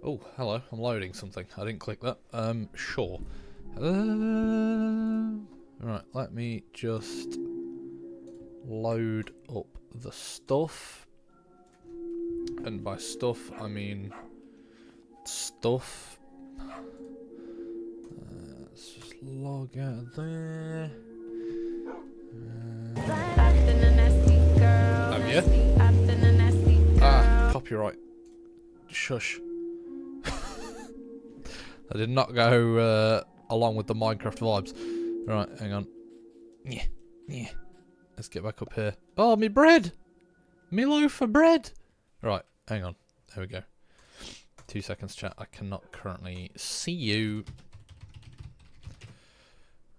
Oh, hello. I'm loading something. I didn't click that. Sure. Right, let me just load up the stuff. And by stuff, I mean stuff. Let's just log out of there. Have you? Ah, copyright. Shush. I did not go along with the Minecraft vibes. Right, hang on. Yeah. Let's get back up here. Oh, me bread! Me loaf of bread! Right, hang on. There we go. 2 seconds, chat. I cannot currently see you.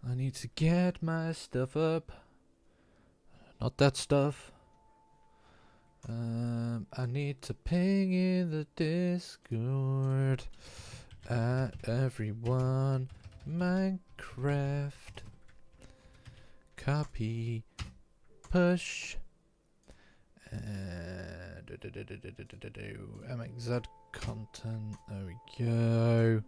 I need to get my stuff up. Not that stuff. I need to ping in the Discord at everyone. Minecraft. Copy. Push. MXZ content. There we go.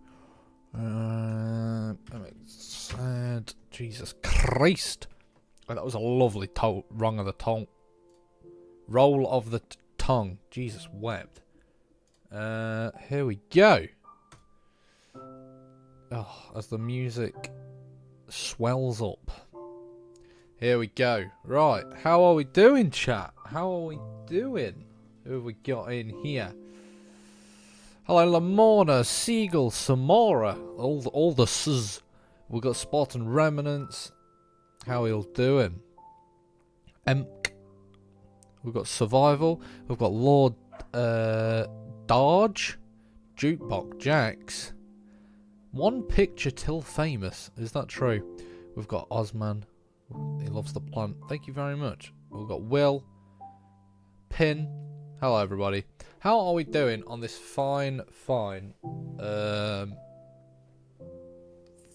MXZ. Jesus Christ. Oh, that was a lovely wrong of the tongue. Roll of the tongue. Jesus wept. Here we go. Oh, as the music swells up. Here we go. Right, how are we doing, chat? How are we doing? Who have we got in here? Hello, Lamorna, Seagull, Samora, all the S's. We've got Spartan Remnants. How are we all doing? Emk. We've got Survival. We've got Lord Darge. Jukebox Jax. One picture till famous. Is that true? We've got Osman. He loves the plant. Thank you very much. We've got Will. Pin. Hello, everybody. How are we doing on this fine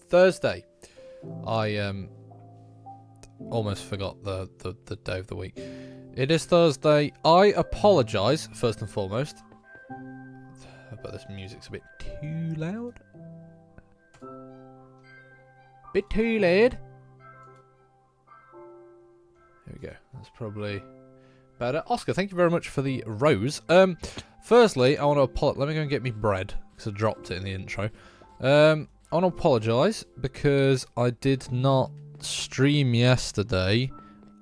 Thursday? I almost forgot the day of the week. It is Thursday. I apologise, first and foremost. But this music's a bit too loud. Bit too loud. Here we go. That's probably better. Oscar, thank you very much for the rose. Firstly, I want to apologize. Let me go and get me bread, because I dropped it in the intro. I want to apologise because I did not stream yesterday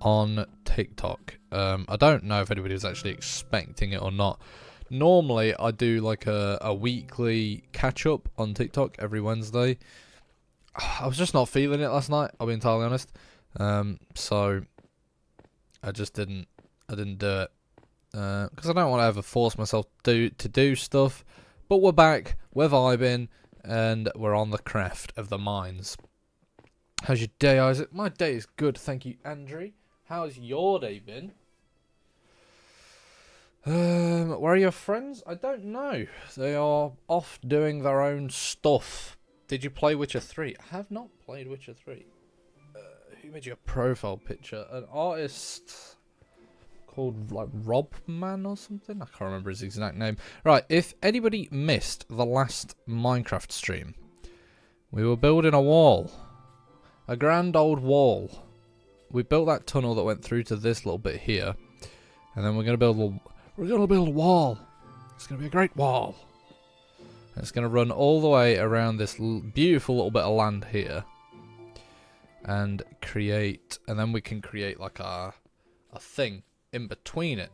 on TikTok. I don't know if anybody was actually expecting it or not. Normally, I do like a weekly catch-up on TikTok every Wednesday. I was just not feeling it last night, I'll be entirely honest. So I just didn't do it. Because I don't want to ever force myself to do stuff. But we're back, we're vibing, and we're on the craft of the mines. How's your day, Isaac? My day is good, thank you, Andrew. How's your day been? Where are your friends? I don't know. They are off doing their own stuff. Did you play Witcher 3? I have not played Witcher 3. Who made your profile picture? An artist called like Robman or something? I can't remember his exact name. Right, if anybody missed the last Minecraft stream, we were building a wall. A grand old wall. We built that tunnel that went through to this little bit here. And then we're going to build a wall. It's going to be a great wall. And it's going to run all the way around this beautiful little bit of land here. And then we can create like a thing in between it.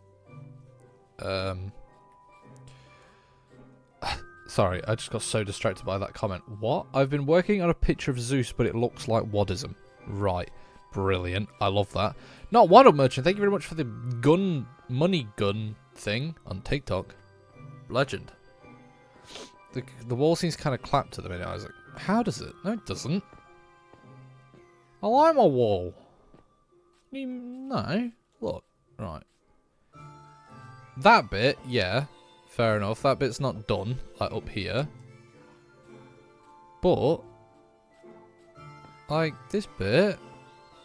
Sorry, I just got so distracted by that comment. What? I've been working on a picture of Zeus, but it looks like Wadism. Right. Brilliant. I love that. Not Wild Up Merchant, thank you very much for the money gun thing on TikTok. Legend. The wall seems kind of clapped at the minute, Isaac. How does it? No, it doesn't. I like my wall. No. Look. Right. That bit, yeah. Fair enough. That bit's not done. Like up here. But Like, this bit.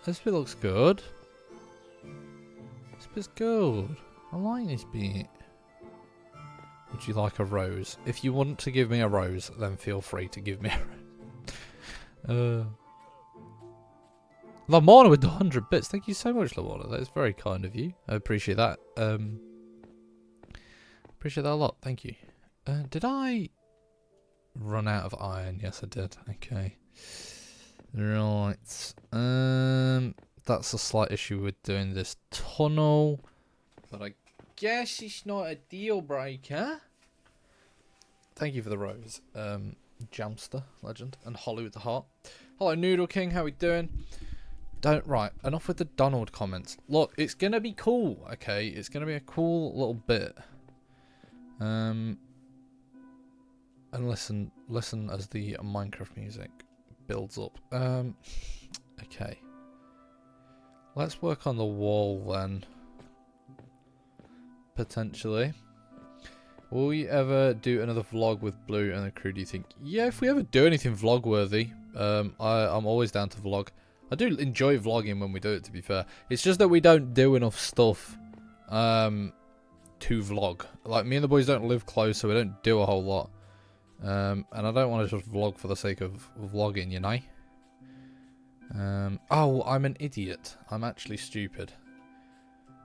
This bit looks good. This bit's good. I like this bit. Would you like a rose? If you want to give me a rose, then feel free to give me a rose. Lamorna with the 100 bits. Thank you so much, Lamorna. That is very kind of you. I appreciate that. Appreciate that a lot. Thank you. Did I run out of iron? Yes, I did. Okay. Right. That's a slight issue with doing this tunnel. But I guess it's not a deal breaker. Thank you for the rose. Jamster, legend. And Holly with the heart. Hello, Noodle King. How we doing? Right, enough with the Donald comments. Look, it's gonna be cool, okay? It's gonna be a cool little bit. And listen as the Minecraft music builds up. Okay. Let's work on the wall then. Potentially. Will we ever do another vlog with Blue and the crew, do you think? Yeah, if we ever do anything vlog worthy, I'm always down to vlog. I do enjoy vlogging when we do it, to be fair. It's just that we don't do enough stuff to vlog. Like, me and the boys don't live close, so we don't do a whole lot. And I don't want to just vlog for the sake of vlogging, you know? Oh, I'm an idiot. I'm actually stupid.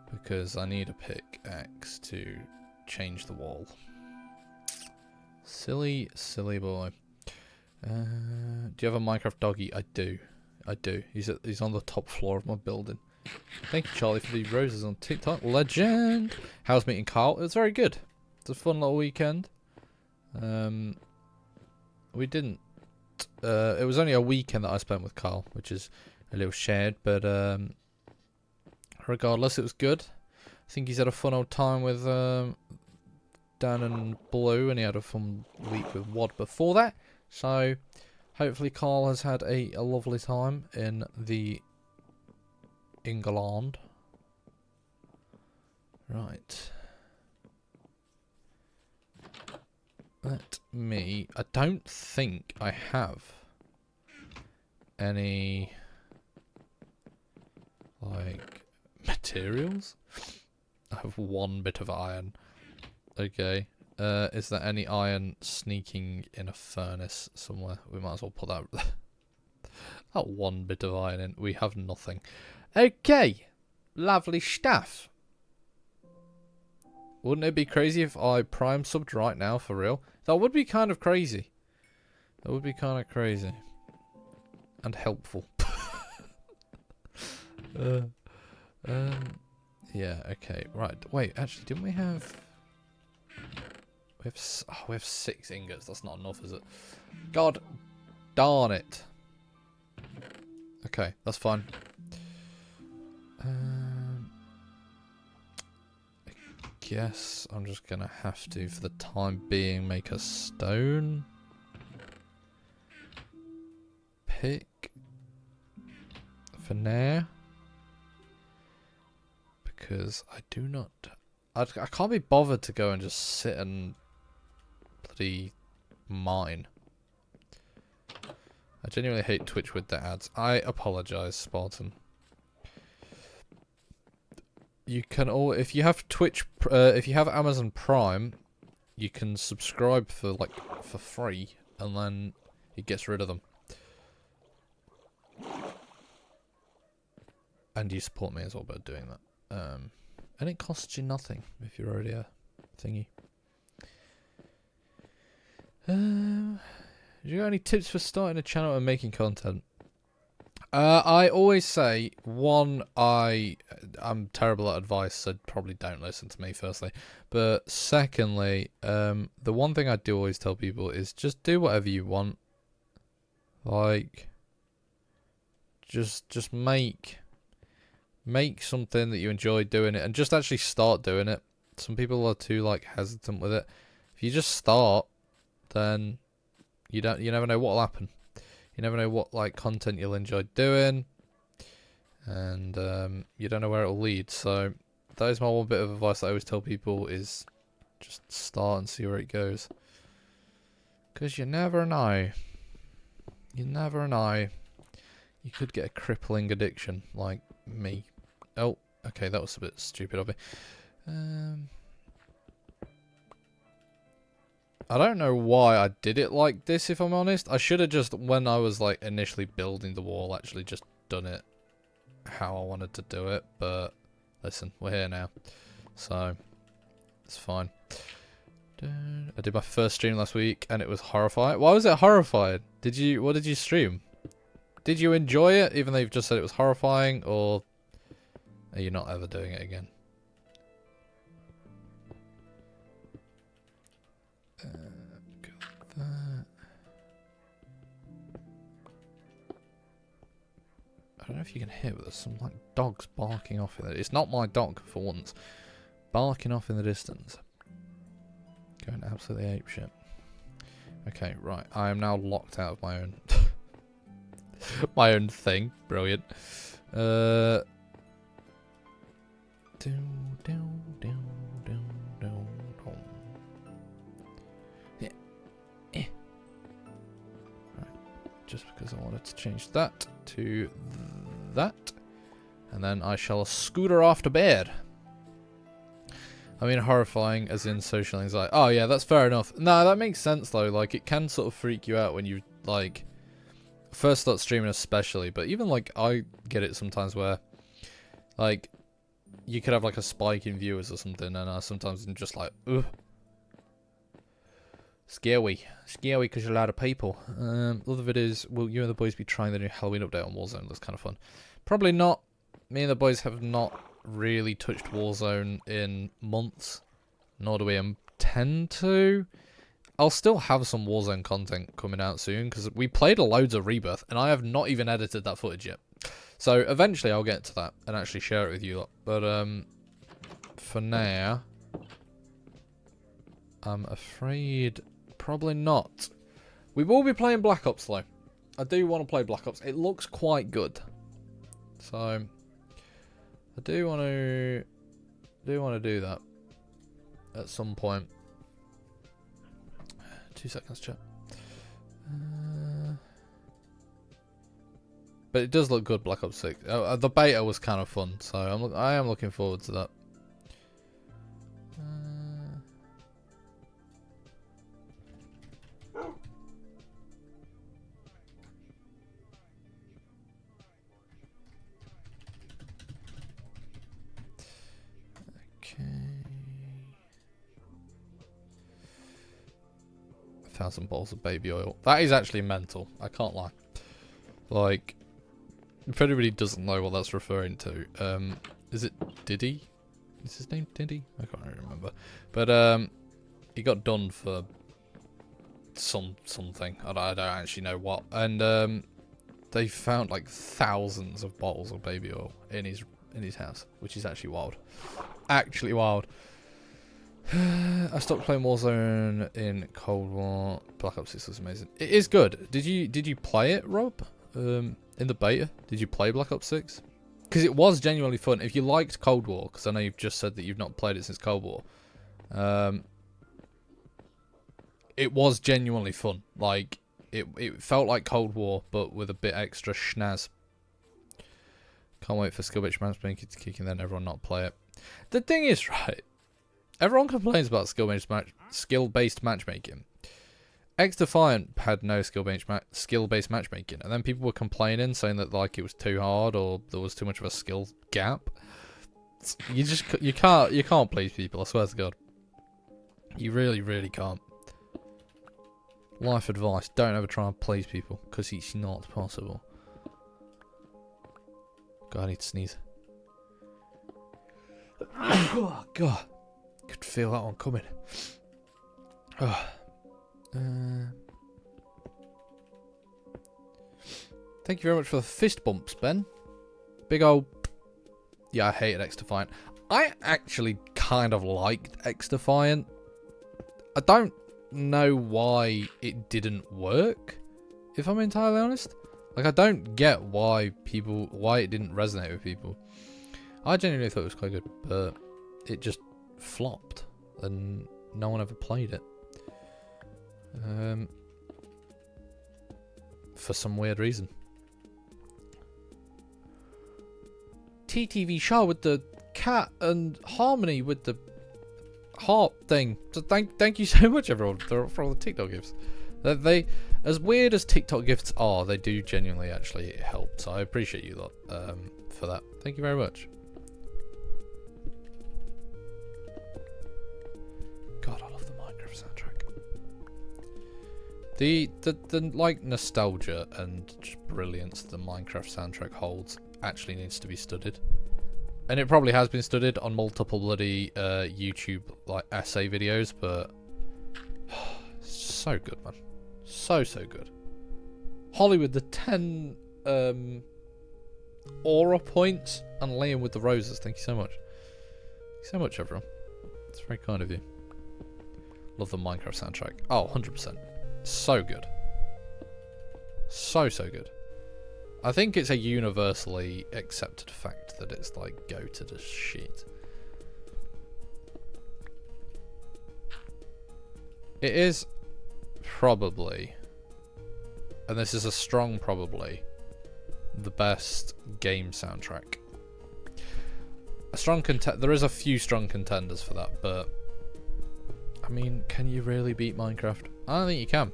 Because I need a pickaxe to change the wall. Silly, silly boy. Do you have a Minecraft doggy? I do. I do. He's on the top floor of my building. Thank you, Charlie, for the roses on TikTok. Legend. How's meeting Carl? It was very good. It's a fun little weekend. We didn't. It was only a weekend that I spent with Carl, which is a little shared, but regardless, it was good. I think he's had a fun old time with Dan and Blue, and he had a fun week with Wad before that. So hopefully Carl has had a lovely time in the England. Right. I don't think I have any, like, materials. I have one bit of iron. Okay. Is there any iron sneaking in a furnace somewhere? We might as well put that that one bit of iron in. We have nothing. Okay. Lovely stuff. Wouldn't it be crazy if I prime subbed right now, for real? That would be kind of crazy. That would be kind of crazy. And helpful. Yeah, okay. Right. Wait, actually, didn't we have... We have 6 ingots. That's not enough, is it? God darn it. Okay, that's fine. I guess I'm just gonna have to, for the time being, make a stone pick for now, because I do not. I can't be bothered to go and just sit and bloody mine. I genuinely hate Twitch with the ads. I apologize, Spartan. You can all, if you have Twitch, if you have Amazon Prime, you can subscribe for for free, and then it gets rid of them. And you support me as well by doing that. And it costs you nothing if you're already a thingy. Do you got any tips for starting a channel and making content? I always say, one, I'm terrible at advice, so probably don't listen to me, firstly. But secondly, the one thing I do always tell people is just do whatever you want. Like, just make something that you enjoy doing it, and just actually start doing it. Some people are too hesitant with it. If you just start, then you never know what'll happen. You never know what content you'll enjoy doing, and you don't know where it'll lead. So that is my one bit of advice that I always tell people, is just start and see where it goes, because you never know. You never know. You could get a crippling addiction like me. Oh, okay, that was a bit stupid of me. I don't know why I did it like this, if I'm honest. I should have just, when I was like initially building the wall, actually just done it how I wanted to do it. But listen, we're here now, so it's fine. I did my first stream last week and it was horrifying. Why was it horrifying? What did you stream? Did you enjoy it, even though you've just said it was horrifying, or are you not ever doing it again? Got that. I don't know if you can hear, but there's some like dogs barking off in it. It's not my dog for once. Barking off in the distance. Going absolutely apeshit. Okay, right. I am now locked out of my own my own thing. Brilliant. Right. Just because I wanted to change that to that. And then I shall scooter off to bed. I mean, horrifying as in social anxiety. Oh yeah, that's fair enough. No, that makes sense though. Like, it can sort of freak you out when you, like, first start streaming especially. But even, like, I get it sometimes where, like, you could have, like, a spike in viewers or something. And I sometimes am just like, ugh. Scary. Scary because you're a lot of people. Other videos, will you and the boys be trying the new Halloween update on Warzone? That's kind of fun. Probably not. Me and the boys have not really touched Warzone in months, nor do we intend to. I'll still have some Warzone content coming out soon because we played loads of Rebirth and I have not even edited that footage yet. So eventually I'll get to that and actually share it with you lot. But for now, I'm afraid probably not. We will be playing Black Ops though. I do want to play Black Ops. It looks quite good. So I do want to do that at some point. 2 seconds, chat. But it does look good, Black Ops 6. The beta was kind of fun, so I am looking forward to that. Okay. 1,000 balls of baby oil. That is actually mental. I can't lie. Like, if anybody doesn't know what that's referring to, is it Diddy? Is his name Diddy? I can't really remember. But he got done for something. I don't actually know what. And they found like thousands of bottles of baby oil in his house, which is actually wild. Actually wild. I stopped playing Warzone in Cold War. Black Ops 6 was amazing. It is good. Did you play it, Rob? In the beta, did you play Black Ops 6? Because it was genuinely fun. If you liked Cold War, because I know you've just said that you've not played it since Cold War, it was genuinely fun. Like, it felt like Cold War, but with a bit extra schnaz. Can't wait for skill-based matchmaking to kick in, then everyone not play it. The thing is, right, everyone complains about skill-based matchmaking. XDefiant had no skill-based matchmaking, and then people were complaining, saying that like it was too hard or there was too much of a skill gap. You can't please people. I swear to God, you really can't. Life advice: don't ever try and please people because it's not possible. God, I need to sneeze. Oh God, could feel that one coming. Oh. Thank you very much for the fist bumps, Ben. Big old... Yeah, I hated XDefiant. I actually kind of liked XDefiant. I don't know why it didn't work, if I'm entirely honest. Like, I don't get why it didn't resonate with people. I genuinely thought it was quite good, but it just flopped, and no one ever played it. For some weird reason. TTV Shaw with the cat and Harmony with the heart thing. So thank you so much, everyone, for all the TikTok gifts. They, as weird as TikTok gifts are, they do genuinely actually help. So I appreciate you lot for that. Thank you very much. God, I love the Minecraft soundtrack. The like nostalgia and just brilliance the Minecraft soundtrack holds actually needs to be studied. And it probably has been studied on multiple bloody YouTube like essay videos, but so good, man. So good. Hollywood, the 10 aura points, and Liam with the roses. Thank you so much. Thank you so much, everyone. It's very kind of you. Love the Minecraft soundtrack. Oh, 100%. So good. So good. I think it's a universally accepted fact that it's like go to the shit. It is probably, and this is a strong probably, the best game soundtrack. A strong there is a few strong contenders for that, but I mean, can you really beat Minecraft? I don't think you can.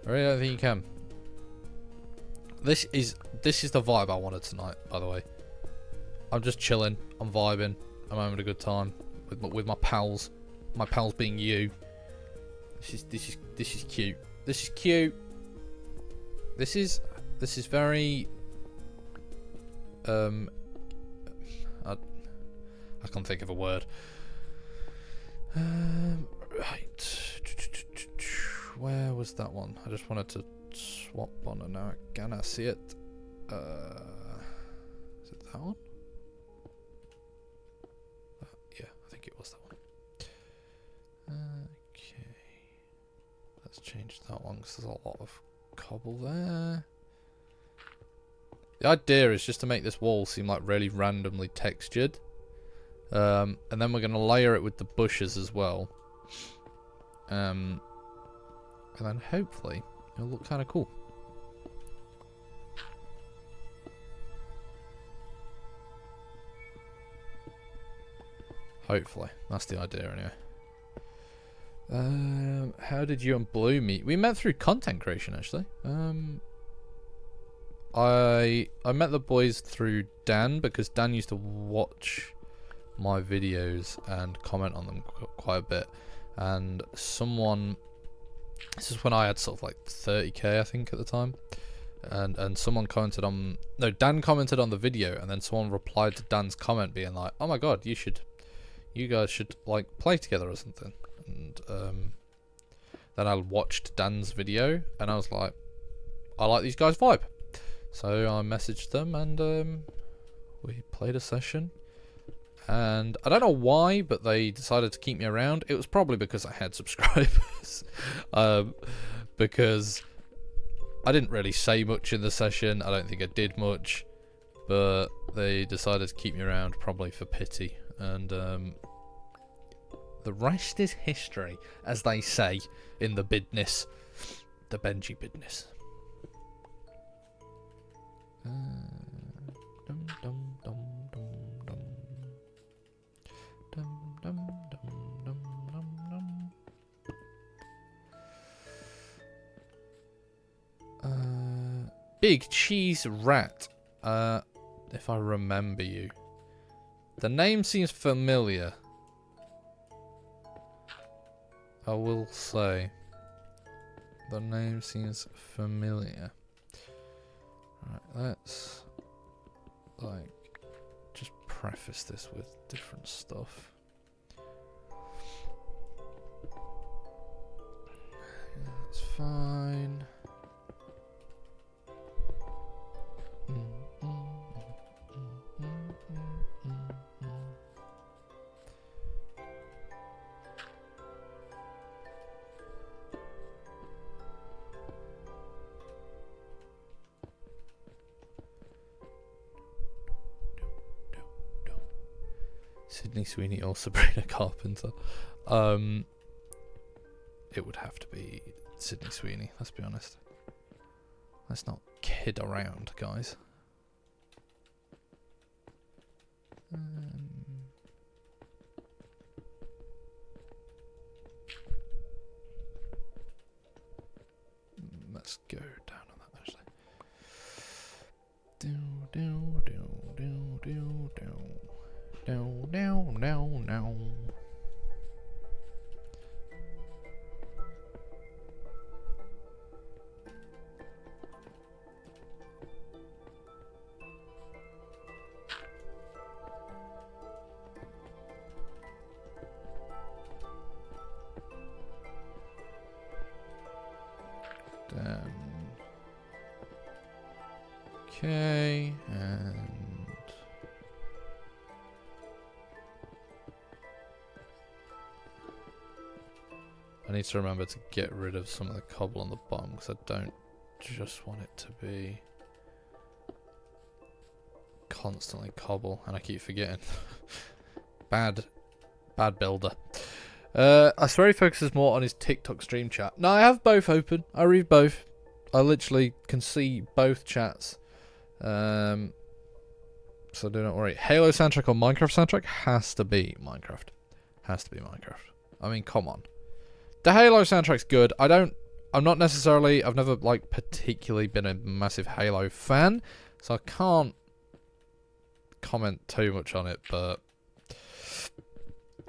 I really don't think you can. This is the vibe I wanted tonight, by the way. I'm just chilling, I'm vibing, I'm having a good time with my pals. My pals being you. This is cute. This is cute. This is very I can't think of a word. Right. Where was that one? I just wanted to swap one and now I cannot see it. Is it that one? Yeah, I think it was that one. Okay. Let's change that one because there's a lot of cobble there. The idea is just to make this wall seem like really randomly textured. And then we're going to layer it with the bushes as well. And then hopefully it'll look kind of cool. Hopefully. That's the idea anyway. How did you and Blue meet? We met through content creation actually. I met the boys through Dan because Dan used to watch my videos and comment on them quite a bit. And someone, this is when I had sort of like 30k I think at the time, and someone commented on, no, Dan commented on the video, and then someone replied to Dan's comment being like, oh my god, you guys should like play together or something. And then I watched Dan's video and I was like, I like these guys' vibe, so I messaged them and we played a session. And I don't know why, but they decided to keep me around. It was probably because I had subscribers. Because I didn't really say much in the session. I don't think I did much. But they decided to keep me around, probably for pity. And the rest is history, as they say in the bidness. The Benji bidness. Dum, dum, dum, dum, dum. Dum, dum, dum, dum, dum. Big Cheese Rat. If I remember you. The name seems familiar. I will say. The name seems familiar. Right, let's like just preface this with different stuff. That's fine. Sydney Sweeney or Sabrina Carpenter. It would have to be Sydney Sweeney, let's be honest. Let's not kid around, guys. Let's go down on that actually. Do do do do do do do do do do. Okay, and I need to remember to get rid of some of the cobble on the bottom because I don't just want it to be constantly cobble, and I keep forgetting. Bad builder. I swear he focuses more on his TikTok stream chat. No, I have both open. I read both. I literally can see both chats. So do not worry. Halo soundtrack or Minecraft soundtrack? Has to be Minecraft. Has to be Minecraft. I mean, come on. The Halo soundtrack's good. I've never like particularly been a massive Halo fan, so I can't comment too much on it, but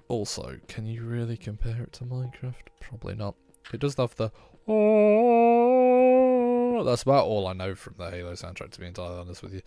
also, can you really compare it to Minecraft? Probably not. It does have the oh, that's about all I know from the Halo soundtrack, to be entirely honest with you.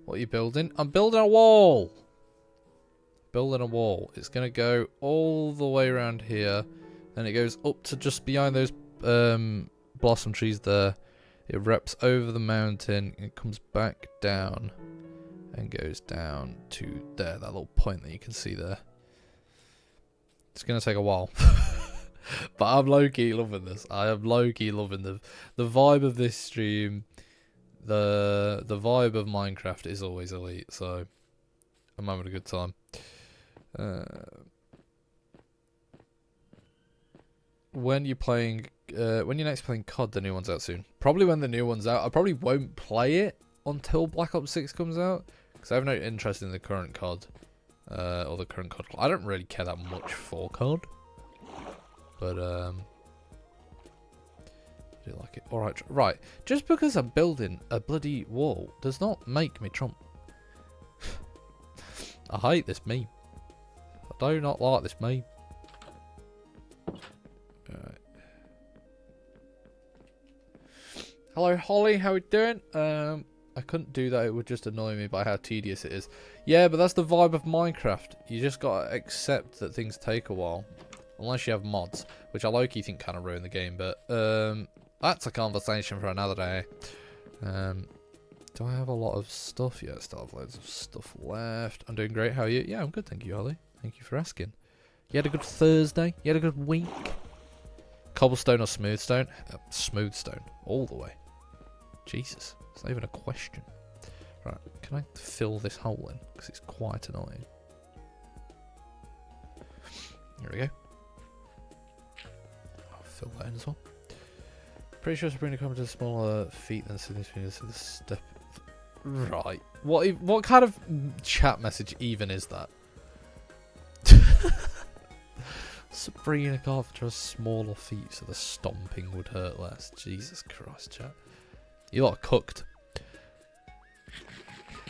What are you building? I'm building a wall! Building a wall. It's going to go all the way around here. And it goes up to just behind those blossom trees there. It wraps over the mountain. And it comes back down. And goes down to there. That little point that you can see there. It's going to take a while. But I'm low-key loving this. I am low-key loving the vibe of this stream. The vibe of Minecraft is always elite, so I'm having a good time. When you're next playing COD, the new one's out soon. Probably when the new one's out. I probably won't play it until Black Ops 6 comes out, because I have no interest in the current COD, or the current COD. I don't really care that much for COD, but I do like it. Alright, right. Just because I'm building a bloody wall does not make me Trump. I hate this meme. I do not like this meme. Alright. Hello Holly, how we doing? I couldn't do that, it would just annoy me by how tedious it is. Yeah, but that's the vibe of Minecraft. You just gotta accept that things take a while. Unless you have mods, which I low-key think kind of ruin the game, but that's a conversation for another day. Do I have a lot of stuff? Yeah, I still have loads of stuff left. I'm doing great. How are you? Yeah, I'm good. Thank you, Holly. Thank you for asking. You had a good Thursday? You had a good week? Cobblestone or smooth stone? Smooth stone. All the way. Jesus. It's not even a question. Right. Can I fill this hole in? Because it's quite annoying. There we go. I'll fill that in as well. Pretty sure Sabrina commented smaller feet than Sydney's fingers to the step. Right. What kind of chat message even is that? Sabrina Carpenter has smaller feet so the stomping would hurt less. Jesus Christ, chat. You lot are cooked.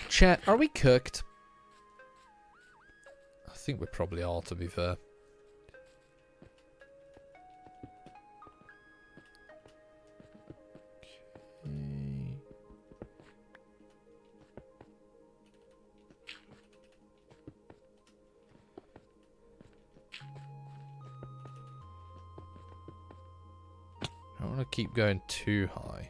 Chat, are we cooked? I think we probably are, to be fair. I don't want to keep going too high.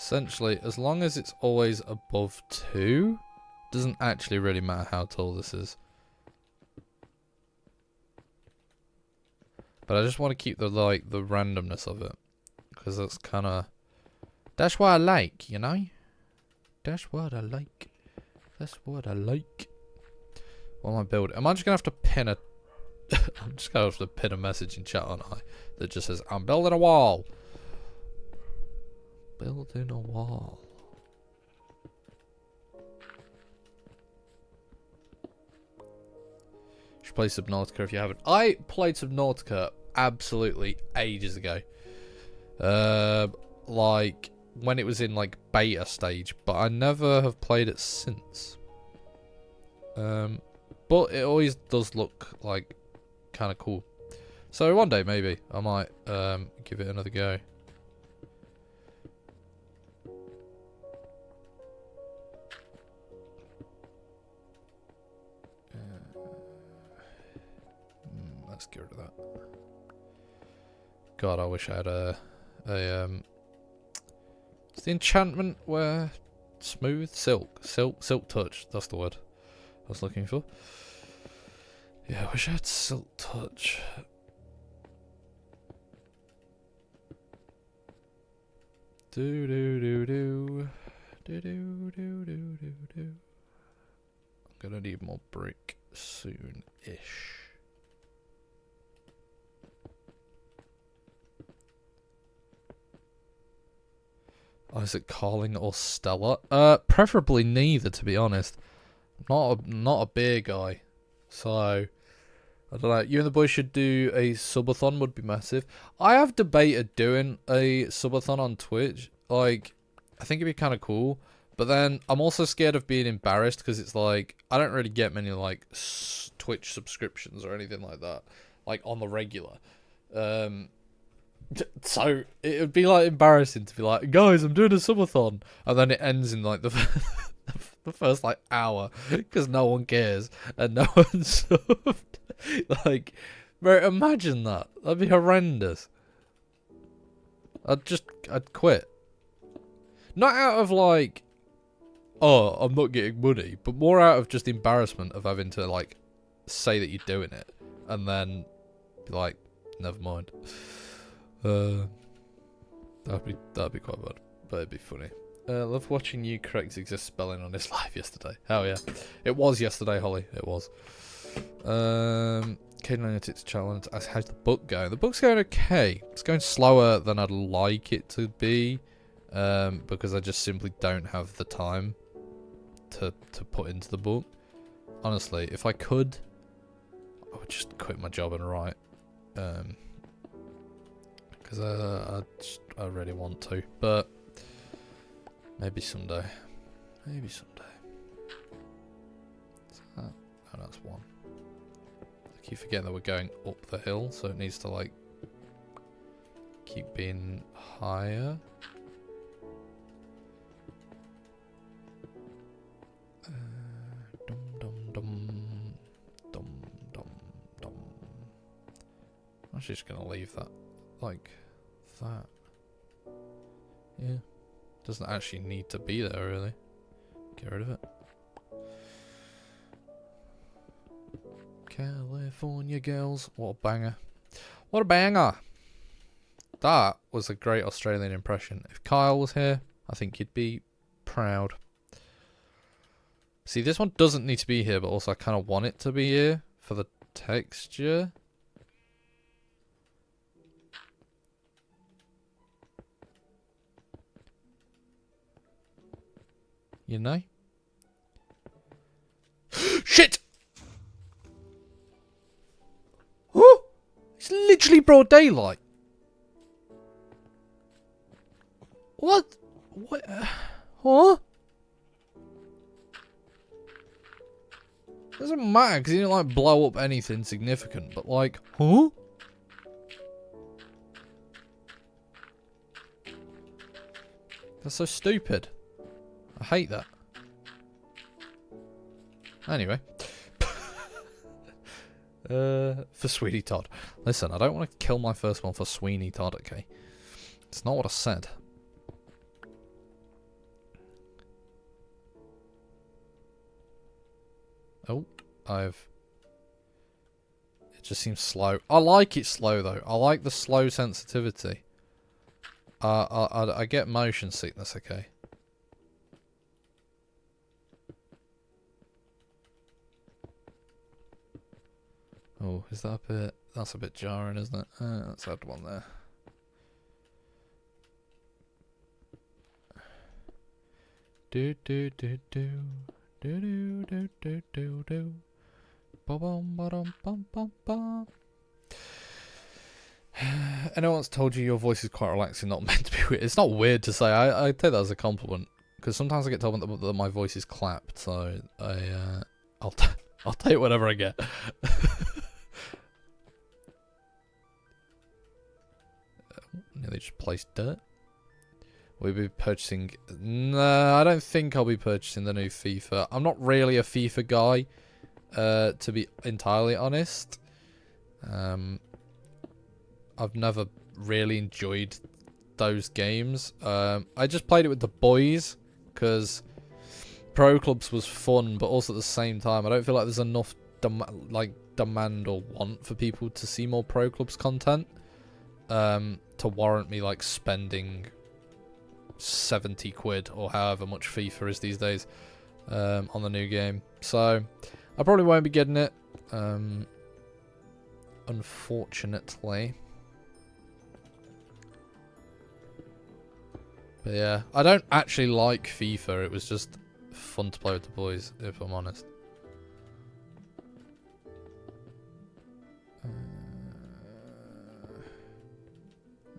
Essentially, as long as it's always above 2, doesn't actually really matter how tall this is. But I just want to keep the the randomness of it, because that's kind of, that's what I like, you know. That's what I like. That's what I like. What am I building? Am I just gonna have to pin a? I'm just gonna have to pin a message in chat, aren't I? That just says, "I'm building a wall." Building a wall. You should play Subnautica if you haven't. I played Subnautica absolutely ages ago. Like when it was in like beta stage, but I never have played it since. But it always does look like kind of cool. So one day maybe I might give it another go. Let's get rid of that. God, I wish I had it's the enchantment where smooth silk touch. That's the word I was looking for. Yeah, I wish I had silk touch. Do do do do do do do do do do. I'm gonna need more brick soon-ish. Isaac Carling or Stella? Preferably neither, to be honest. Not a beer guy, so I don't know. You and the boys should do a subathon. Would be massive. I have debated doing a subathon on Twitch. Like, I think it'd be kind of cool, but then I'm also scared of being embarrassed because it's like I don't really get many like Twitch subscriptions or anything like that, like on the regular. So it would be like embarrassing to be like, guys, I'm doing a subathon, and then it ends in like the first like hour because no one cares and no one's subbed. Like, bro, imagine that. That'd be horrendous. I'd quit. Not out of like, oh, I'm not getting money, but more out of just embarrassment of having to like say that you're doing it and then be like, never mind. That'd be quite bad, but it'd be funny. Love watching you correct exist spelling on this live yesterday. Hell yeah. It was yesterday, Holly. It was. Caden Analytics challenge. How's the book going? The book's going okay. It's going slower than I'd like it to be. Because I just simply don't have the time to put into the book. Honestly, if I could, I would just quit my job and write. Because I really want to, but maybe someday. Maybe someday. What's that? Oh, that's one. I keep forgetting that we're going up the hill, so it needs to like keep being higher. Dum dum dum dum dum dum. I'm actually just gonna leave that like that. Yeah, doesn't actually need to be there really. Get rid of it. California girls, what a banger. What a banger. That was a great Australian impression. If Kyle was here, I think he'd be proud. See, this one doesn't need to be here, but also I kind of want it to be here for the texture. You know? Shit! Oh! It's literally broad daylight. What? What? What? Doesn't matter because he didn't like blow up anything significant, but like, huh? That's so stupid. I hate that. Anyway. For Sweeney Todd. Listen, I don't want to kill my first one for Sweeney Todd, okay? It's not what I said. Oh, it just seems slow. I like it slow though. I like the slow sensitivity. I get motion sickness, okay. Oh, is that a bit... That's a bit jarring, isn't it? Let's add one there. Do do do do do do do do do do. Ba bum ba dum bum bum bum. Anyone's told you your voice is quite relaxing, not meant to be weird? It's not weird to say. I take that as a compliment because sometimes I get told that my voice is clapped, so I'll I'll take whatever I get. Nearly just placed dirt. We'll be purchasing... No, I don't think I'll be purchasing the new FIFA. I'm not really a FIFA guy, to be entirely honest. I've never really enjoyed those games. I just played it with the boys, because Pro Clubs was fun, but also at the same time, I don't feel like there's enough demand or want for people to see more Pro Clubs content. To warrant me like spending 70 quid or however much FIFA is these days on the new game. So I probably won't be getting it, unfortunately. But yeah, I don't actually like FIFA. It was just fun to play with the boys, if I'm honest.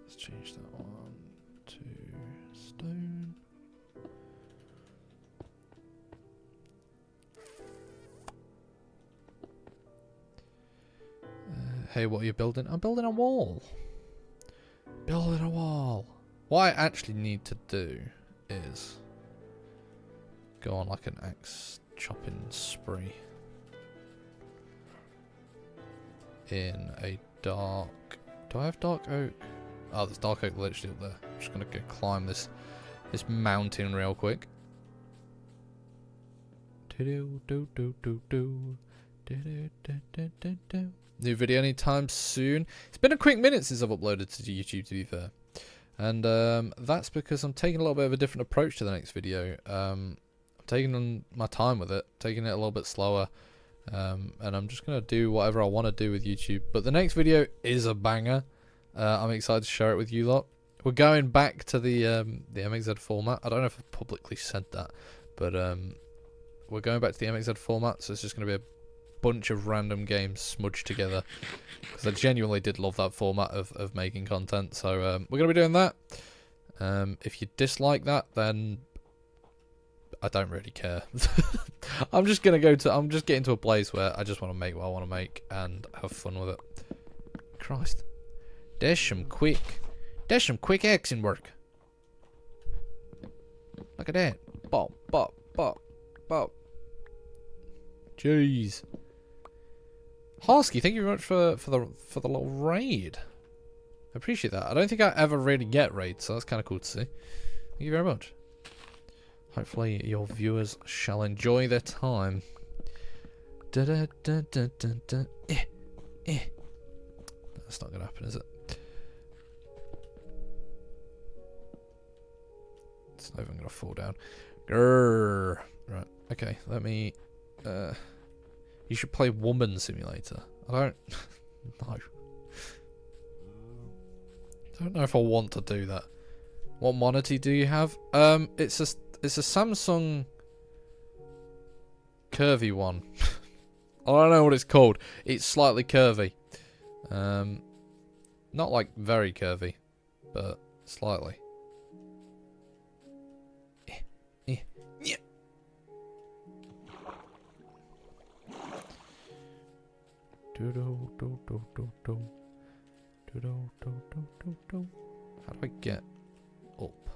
Let's change that one to stone. Hey, what are you building? I'm building a wall. Building a wall. What I actually need to do is go on like an axe chopping spree in a dark... Do I have dark oak? Oh, there's dark oak literally up there. I'm just gonna go climb this mountain real quick. New video anytime soon. It's been a quick minute since I've uploaded to YouTube, to be fair. And that's because I'm taking a little bit of a different approach to the next video. I'm taking my time with it, taking it a little bit slower. And I'm just going to do whatever I want to do with YouTube. But the next video is a banger. I'm excited to share it with you lot. We're going back to the MXZ format. I don't know if I've publicly said that, but we're going back to the MXZ format, so it's just going to be a bunch of random games smudged together, because I genuinely did love that format of making content. So we're going to be doing that. If you dislike that, then I don't really care. I'm just getting to a place where I just want to make what I want to make and have fun with it. Christ. There's some quick action work. Look at that. Bop, bop, bop, bop. Jeez. Husky, thank you very much for the little raid. I appreciate that. I don't think I ever really get raids, so that's kind of cool to see. Thank you very much. Hopefully your viewers shall enjoy their time. Da da da da da da. That's not gonna happen, is it? It's not even gonna fall down. Grrr. Right. Okay. Let me. You should play Woman Simulator. I don't. No. I don't know if I want to do that. What monitor do you have? It's a Samsung curvy one. I don't know what it's called. It's slightly curvy. Not like very curvy, but slightly. Yeah. How do I get up?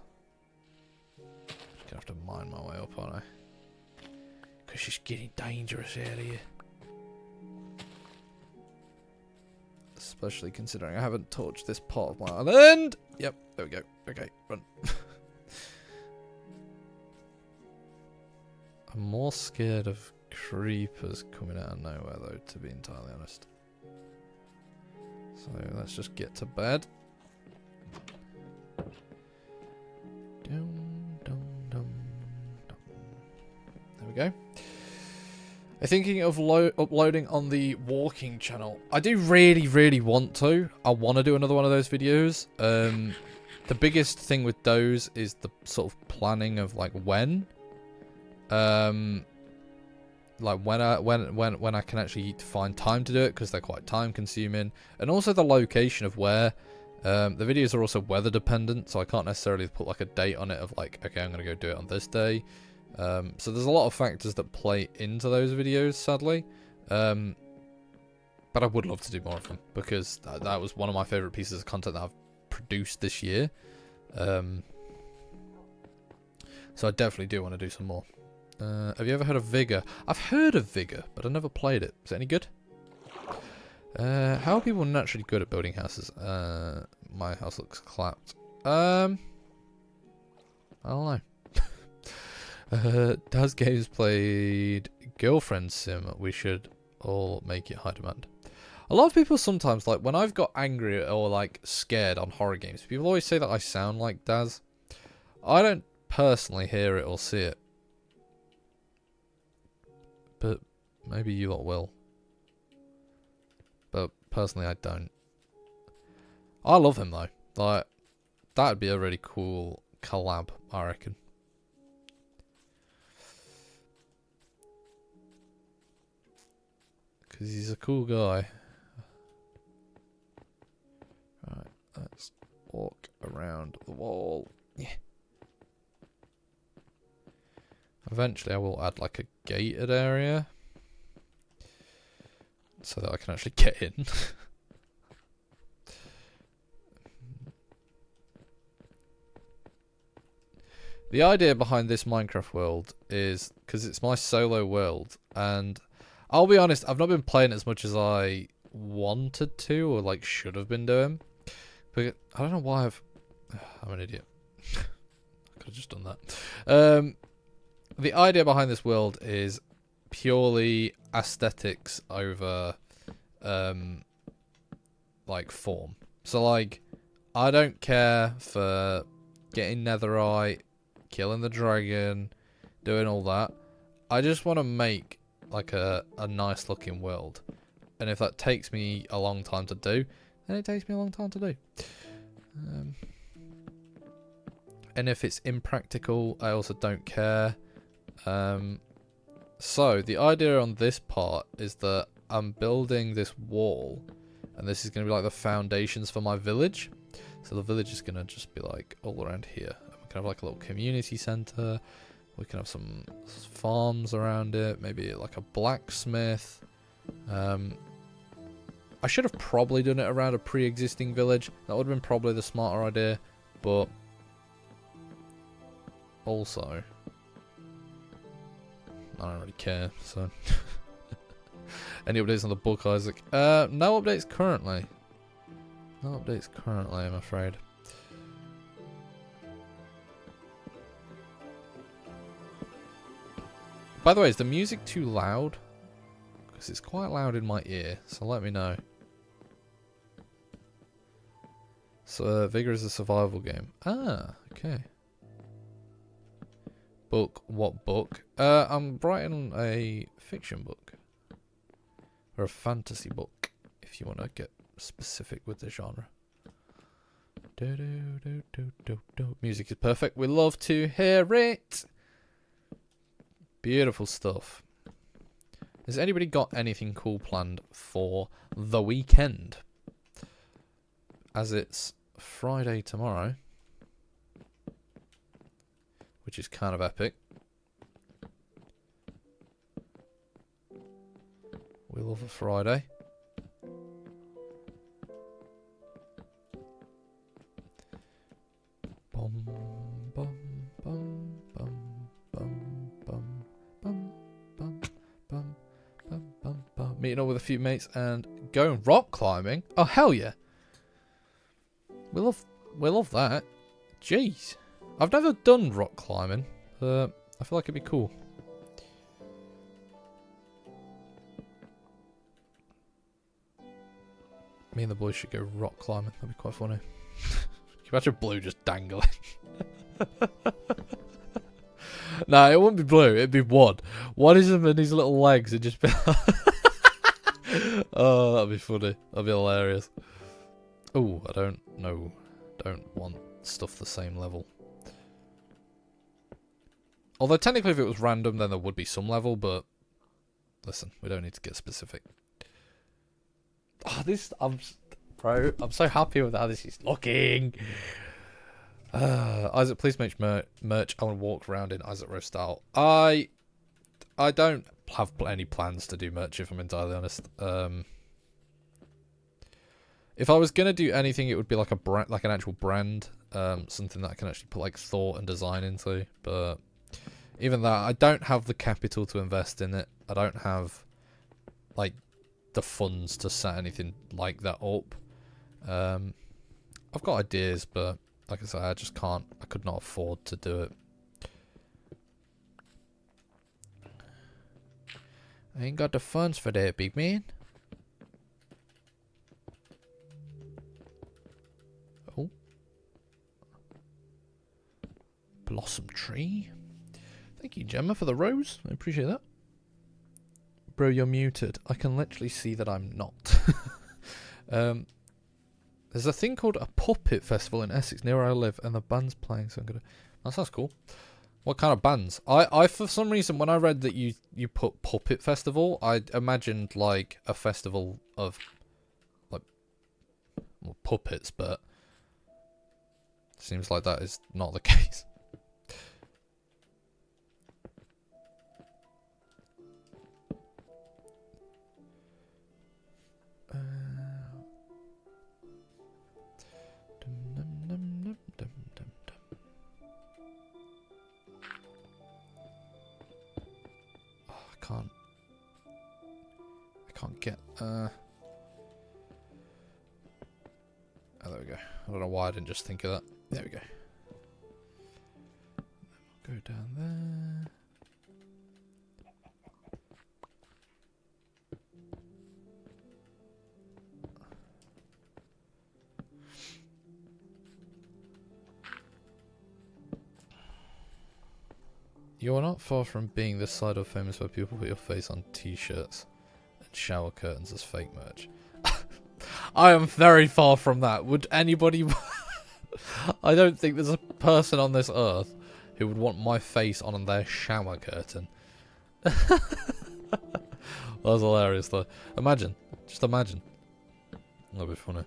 Just gonna have to mine my way up, aren't I? Because it's getting dangerous out here. Especially considering I haven't touched this part of my island. Yep, there we go. Okay, run. I'm more scared of creepers coming out of nowhere, though, to be entirely honest. So let's just get to bed. Dum, dum, dum, dum. There we go. I'm thinking of uploading on the walking channel. I do really want to. I want to do another one of those videos. The biggest thing with those is the sort of planning of like when. Like when I can actually find time to do it, because they're quite time consuming, and also the location of where. The videos are also weather dependent, so I can't necessarily put like a date on it of like, okay, I'm gonna go do it on this day. So there's a lot of factors that play into those videos, sadly. But I would love to do more of them, because that was one of my favourite pieces of content that I've produced this year. So I definitely do want to do some more. Have you ever heard of Vigor? I've heard of Vigor, but I never played it. Is it any good? How are people naturally good at building houses? My house looks clapped. I don't know. Has Games played Girlfriend Sim? We should all make it high demand. A lot of people sometimes, like, when I've got angry or, like, scared on horror games, people always say that I sound like Daz. I don't personally hear it or see it. But maybe you lot will. But personally, I don't. I love him, though. Like, that'd be a really cool collab, I reckon. Because he's a cool guy. Right, let's walk around the wall. Yeah. Eventually I will add like a gated area, so that I can actually get in. The idea behind this Minecraft world is, because it's my solo world, and I'll be honest, I've not been playing as much as I wanted to, or like should have been doing. But I don't know why I'm an idiot. I could have just done that. The idea behind this world is purely aesthetics over, like, form. So, like, I don't care for getting netherite, killing the dragon, doing all that. I just want to make like a nice looking world, and if that takes me a long time to do, then it takes me a long time to do. And if it's impractical, I also don't care. So the idea on this part is that I'm building this wall, and this is going to be like the foundations for my village. So the village is going to just be like all around here. We can have like a little community center. We can have some farms around it. Maybe like a blacksmith. I should have probably done it around a pre-existing village. That would have been probably the smarter idea. But also, I don't really care. So, any updates on the book, Isaac? No updates currently. No updates currently, I'm afraid. By the way, is the music too loud? Because it's quite loud in my ear, so let me know. So, Vigor is a survival game. Ah, okay. Book? What book? I'm writing a fiction book. Or a fantasy book, if you want to get specific with the genre. Music is perfect. We love to hear it. Beautiful stuff. Has anybody got anything cool planned for the weekend? As it's Friday tomorrow, which is kind of epic. We love a Friday. Bum, bum, bum, bum, bum, bum, bum, bum, bum, bum, bum, bum. Meeting up with a few mates and going rock climbing. Oh hell yeah! We love that. Jeez, I've never done rock climbing. I feel like it'd be cool. Me and the boys should go rock climbing. That'd be quite funny. Can you imagine Blue just dangling? No, it wouldn't be Blue. It'd be Wad. What is him and his little legs? It'd just be... Oh, that'd be funny. That'd be hilarious. Oh, I don't know. Don't want stuff the same level. Although technically if it was random then there would be some level, but listen, we don't need to get specific. Oh, I'm so happy with how this is looking. Isaac, please make merch. I want to walk around in Isaac Rose style. I don't have any plans to do merch, if I'm entirely honest. If I was gonna do anything, it would be like a brand, like an actual brand, something that I can actually put like thought and design into. But even that, I don't have the capital to invest in it. I don't have like the funds to set anything like that up. I've got ideas, but like I said, I just can't. I could not afford to do it. I ain't got the funds for that, big man. Oh. Blossom tree. Thank you, Gemma, for the rose. I appreciate that. Bro, you're muted. I can literally see that I'm not. There's a thing called a puppet festival in Essex, near where I live, and the band's playing, so I'm gonna... That sounds cool. What kind of bands? I for some reason, when I read that you put puppet festival, I imagined like a festival of like puppets, but seems like that is not the case. I can't get oh, there we go. I don't know why I didn't just think of that. There we go. We'll go down there. You're not far from being this side of famous where people put your face on t-shirts and shower curtains as fake merch. I am very far from that. Would anybody... I don't think there's a person on this earth who would want my face on their shower curtain. That was hilarious though. Imagine. Just imagine. That'd be funny.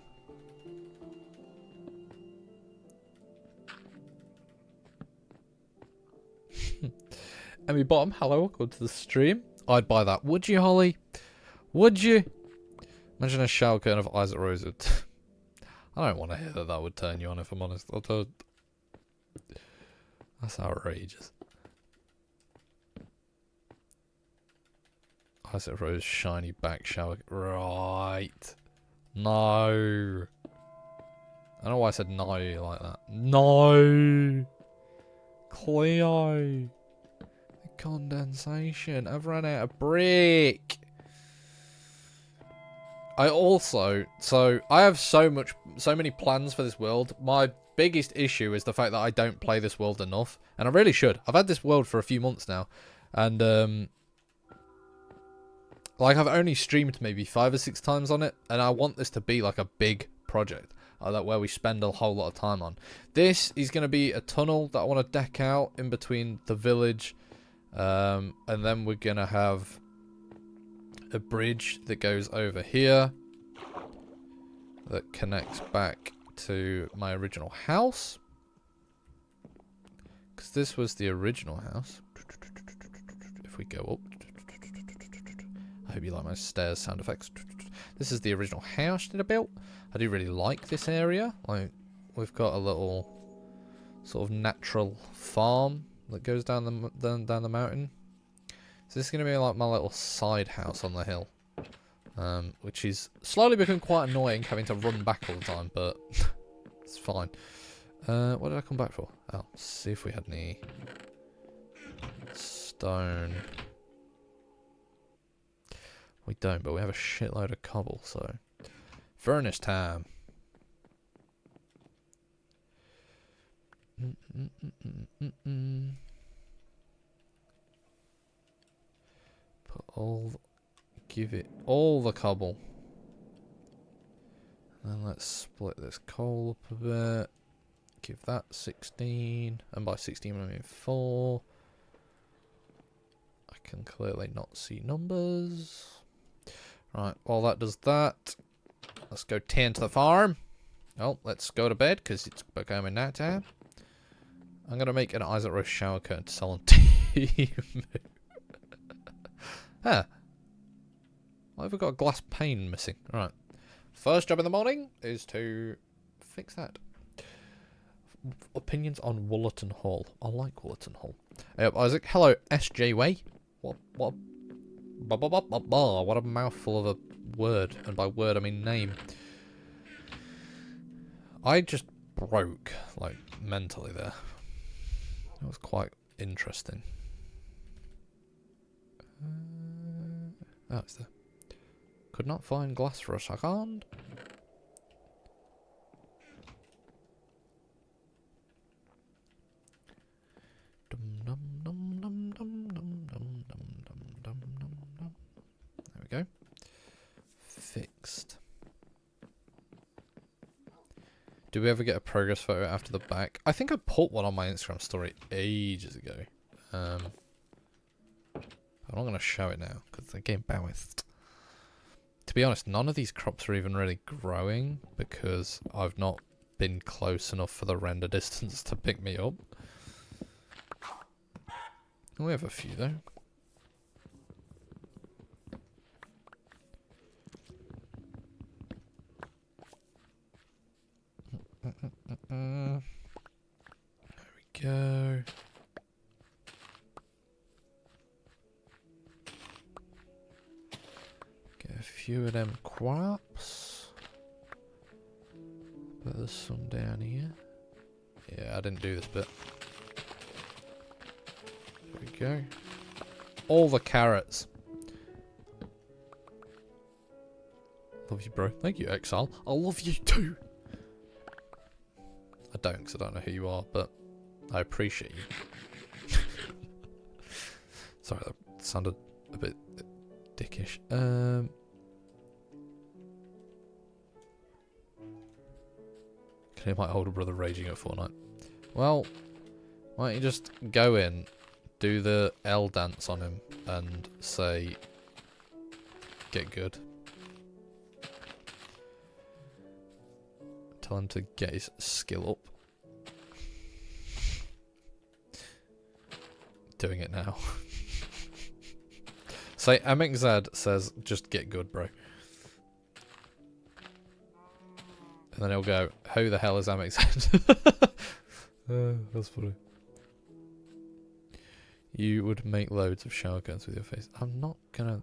Emmy Bottom, hello, welcome to the stream. I'd buy that. Would you, Holly? Would you? Imagine a shower curtain of Isaac Rose. I don't want to hear that that would turn you on, if I'm honest. That's outrageous. Isaac Rose shiny back shower. Right. No. I don't know why I said no like that. No. Cleo. Condensation. I've run out of brick. I have so many plans for this world. My biggest issue is the fact that I don't play this world enough, and I really should. I've had this world for a few months now, and like I've only streamed maybe 5 or 6 times on it, and I want this to be like a big project that where we spend a whole lot of time on. This is going to be a tunnel that I want to deck out in between the village. And then we're gonna have a bridge that goes over here that connects back to my original house, because this was the original house. If we go up, I hope you like my stairs sound effects. This is the original house that I built. I do really like this area. Like, we've got a little sort of natural farm that goes down the mountain. So this is going to be like my little side house on the hill, which is slowly becoming quite annoying having to run back all the time, but it's fine. What did I come back for? Oh, see if we had any stone. We don't, but we have a shitload of cobble, so Furnace time. Give it all the cobble. And let's split this coal up a bit. Give that 16. And by 16 I mean 4. I can clearly not see numbers. Right, while that does that, let's go tend to the farm. Oh, let's go to bed because it's becoming night time. I'm going to make an Isaac Rose shower curtain to sell on Temu. Huh. Why have we got a glass pane missing? Right. First job in the morning is to fix that. Opinions on Woollerton Hall. I like Woollerton Hall. Hey up, Isaac. Hello, SJ Way. What a mouthful of a word. And by word, I mean name. I just broke, like, mentally there. That was quite interesting. Oh, it's there. Could not find glass for a second. There we go. Fixed. Do we ever get a progress photo after the back? I think I put one on my Instagram story ages ago. I'm not going to show it now because they're getting bounced. To be honest, none of these crops are even really growing because I've not been close enough for the render distance to pick me up. We have a few though. There we go. Get a few of them crops. But there's some down here. Yeah, I didn't do this bit. There we go. All the carrots. Love you, bro. Thank you, Exile. I love you too. I don't, because I don't know who you are, but I appreciate you. Sorry, that sounded a bit dickish. Can hear my older brother raging at Fortnite. Well, why don't you just go in, do the L dance on him, and say, get good. Tell him to get his skill up. Doing it now. Say, MXZ says, just get good, bro. And then he'll go, who the hell is MXZ? That's funny. You would make loads of shower curtains with your face. I'm not gonna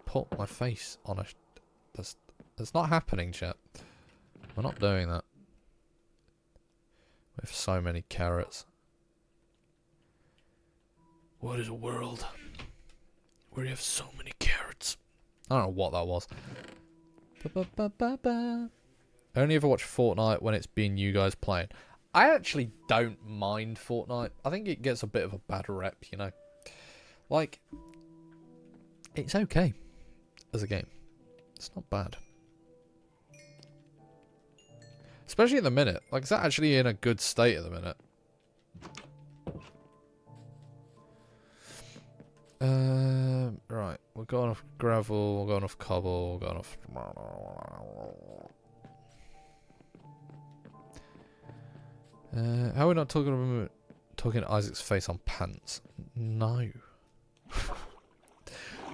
put my face on a... That's not happening, chat. We're not doing that. We have so many carrots. What is a world where you have so many carrots? I don't know what that was. I only ever watch Fortnite when it's been you guys playing. I actually don't mind Fortnite. I think it gets a bit of a bad rep, you know. Like, it's okay as a game. It's not bad. Especially at the minute. Like, it's actually in a good state at the minute. Right. We've got enough gravel, we've got enough cobble, we've got enough... how are we not talking Isaac's face on pants? No.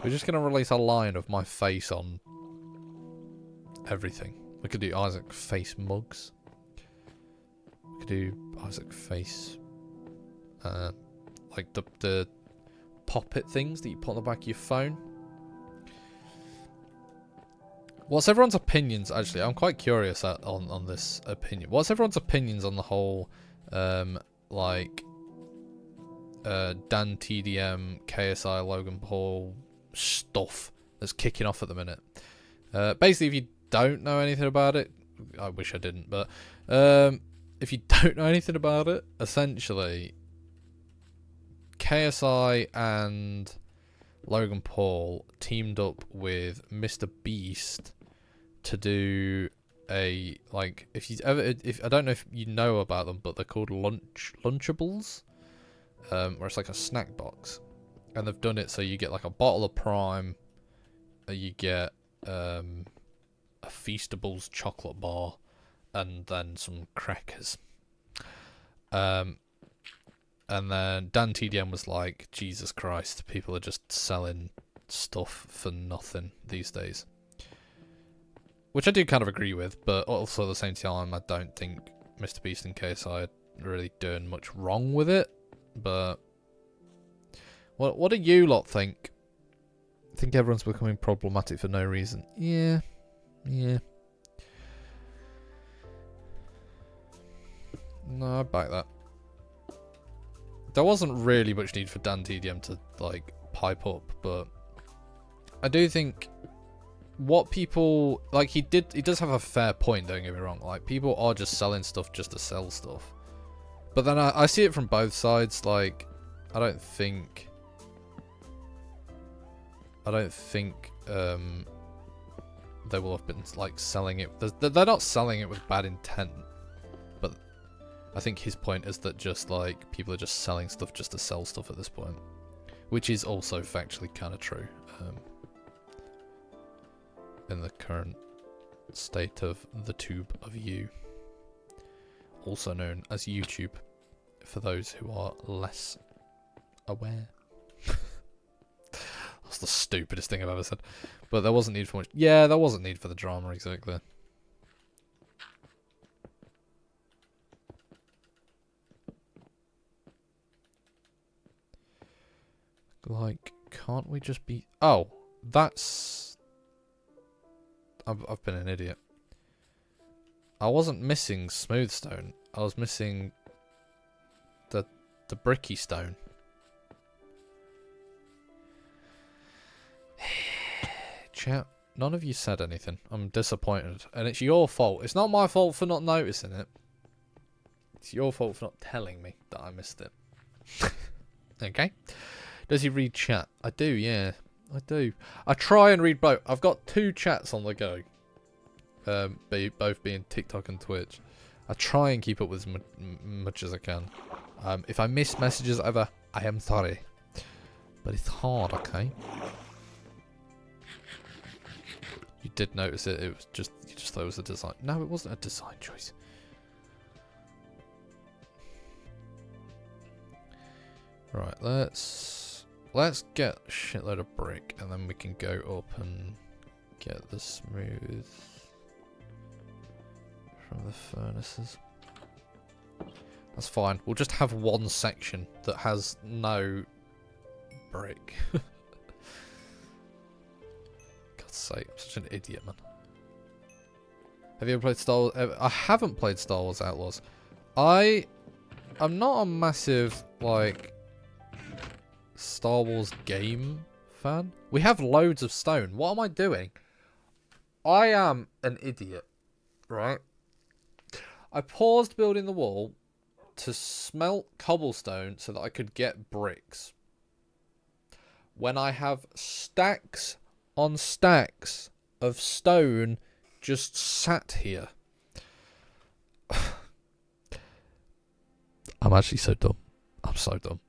We're just going to release a line of my face on everything. We could do Isaac face mugs. We could do Isaac face... like the pop-it things that you put on the back of your phone. What's everyone's opinions, actually? I'm quite curious on this opinion. What's everyone's opinions on the whole, like, Dan TDM, KSI, Logan Paul stuff that's kicking off at the minute? Basically, if you don't know anything about it, I wish I didn't, but if you don't know anything about it, essentially, KSI and Logan Paul teamed up with Mr. Beast to do a, like, if I don't know if you know about them, but they're called Lunchables, where it's like a snack box, and they've done it so you get like a bottle of Prime, you get a Feastables chocolate bar, and then some crackers. And then Dan TDM was like, Jesus Christ, people are just selling stuff for nothing these days. Which I do kind of agree with, but also at the same time, I don't think Mr. Beast and KSI are really doing much wrong with it. But what do you lot think? I think everyone's becoming problematic for no reason. Yeah. No, I back that. There wasn't really much need for Dan TDM to, like, pipe up, but I do think what people, like, he does have a fair point, don't get me wrong. Like, people are just selling stuff just to sell stuff. But then I see it from both sides. Like, I don't think they will have been, like, selling it. They're not selling it with bad intent. But I think his point is that just, like, people are just selling stuff just to sell stuff at this point. Which is also factually kind of true. In the current state of the tube of you. Also known as YouTube, for those who are less aware. That's the stupidest thing I've ever said. But there wasn't need for much. Yeah, there wasn't need for the drama, exactly. Like, can't we just be... Oh, that's... I've been an idiot. I wasn't missing Smoothstone. I was missing the Bricky Stone. Chat, none of you said anything. I'm disappointed. And it's your fault. It's not my fault for not noticing it. It's your fault for not telling me that I missed it. Okay. Does he read chat? I do, yeah. I do. I try and read both. I've got 2 chats on the go. Both being TikTok and Twitch. I try and keep up with as much as I can. If I miss messages ever, I am sorry. But it's hard, okay? You did notice it. It was just, you just thought it was a design. No, it wasn't a design choice. Right, let's get a shitload of brick, and then we can go up and get the smooth from the furnaces. That's fine. We'll just have one section that has no brick. God's sake, I'm such an idiot, man. Have you ever played Star Wars? I haven't played Star Wars Outlaws. I'm not a massive, like, Star Wars game fan. We have loads of stone. What am I doing? I am an idiot, right? I paused building the wall to smelt cobblestone so that I could get bricks. When I have stacks on stacks of stone just sat here. I'm actually so dumb. I'm so dumb.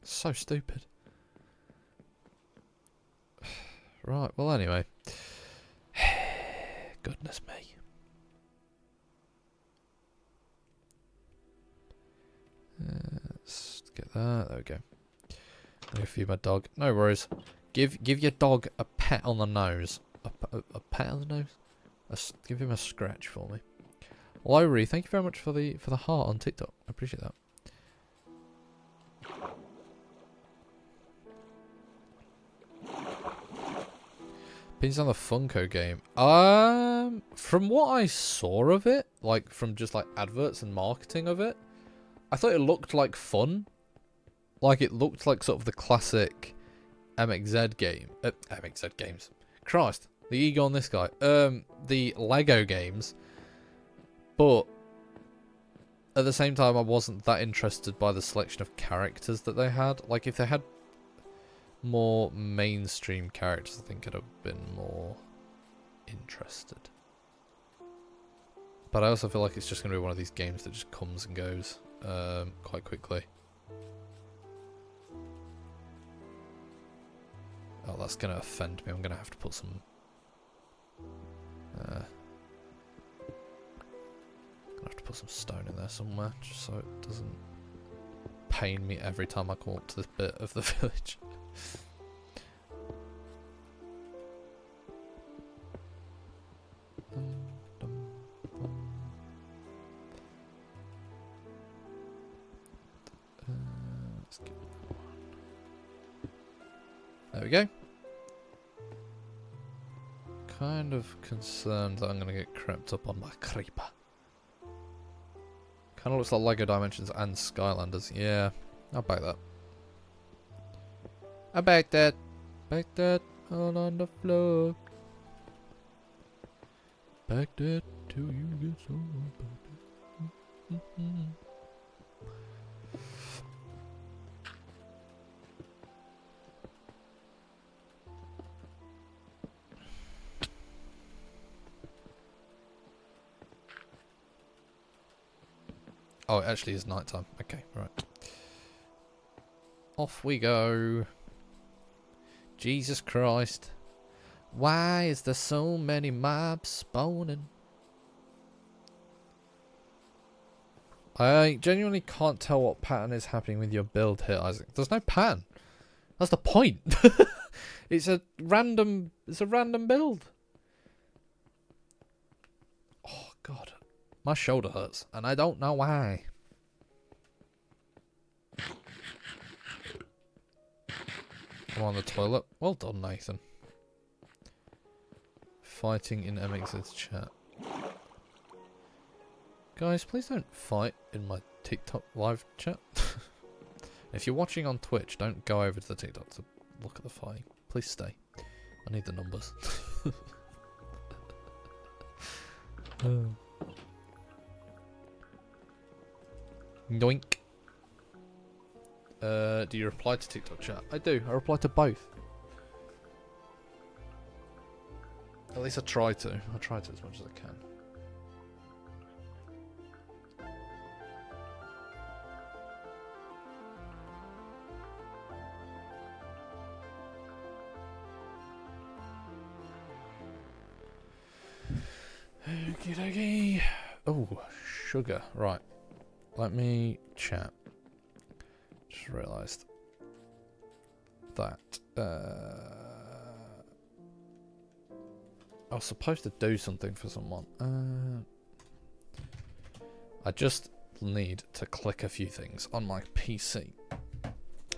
So stupid. Right, well anyway. Goodness me. Let's get that. There we go. Let me feed my dog. No worries. Give your dog a pat on the nose. A pat on the nose? Give him a scratch for me. Lowry, thank you very much for the heart on TikTok. I appreciate that. Opinions on the Funko game. From what I saw of it, like from just like adverts and marketing of it, I thought it looked like fun. Like it looked like sort of the classic MXZ game. MXZ games. Christ, the ego on this guy. The Lego games, but at the same time, I wasn't that interested by the selection of characters that they had. Like, if they had more mainstream characters, I think I'd have been more interested. But I also feel like it's just going to be one of these games that just comes and goes quite quickly. Oh, that's going to offend me. I'm going to have to put some... gonna have to put some stone in there somewhere, just so it doesn't pain me every time I come up to this bit of the village. Let's get that one. There we go. Kind of concerned that I'm going to get crept up on by creeper. Kind of looks like Lego Dimensions and Skylanders. Yeah, I'll back that. I back that. Back that all on the floor. Back that till you get so back that. Oh, it actually is nighttime. Okay, right. Off we go. Jesus Christ. Why is there so many mobs spawning? I genuinely can't tell what pattern is happening with your build here, Isaac. There's no pattern. That's the point. It's a random build. Oh god. My shoulder hurts, and I don't know why. I'm on the toilet. Well done, Nathan. Fighting in MX's chat. Guys, please don't fight in my TikTok live chat. If you're watching on Twitch, don't go over to the TikTok to look at the fighting. Please stay. I need the numbers. Yoink. Do you reply to TikTok chat? I do. I reply to both. At least I try to. I try to as much as I can. Okie dokie. Oh, sugar. Right. Let me chat. Just realised that I was supposed to do something for someone. I just need to click a few things on my PC.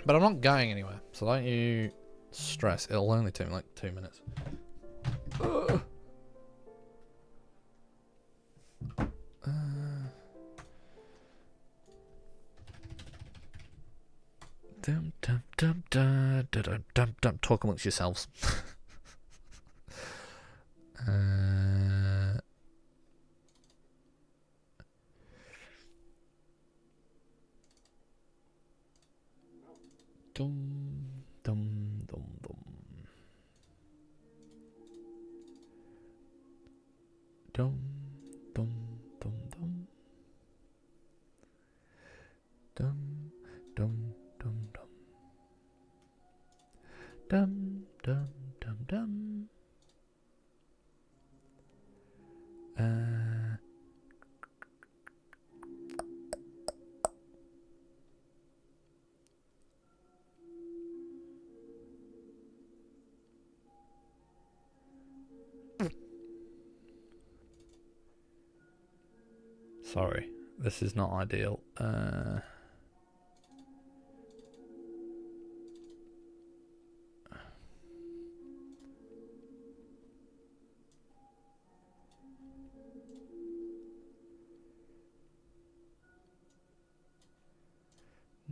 But I'm not going anywhere, so don't you stress. It'll only take me like 2 minutes. Dum dum dum dum dum dum dum. Talk amongst yourselves. Dum dum dum dum. Dum dum dum dum. Dum dum dum dum. Dum dum dum dum. Sorry, this is not ideal.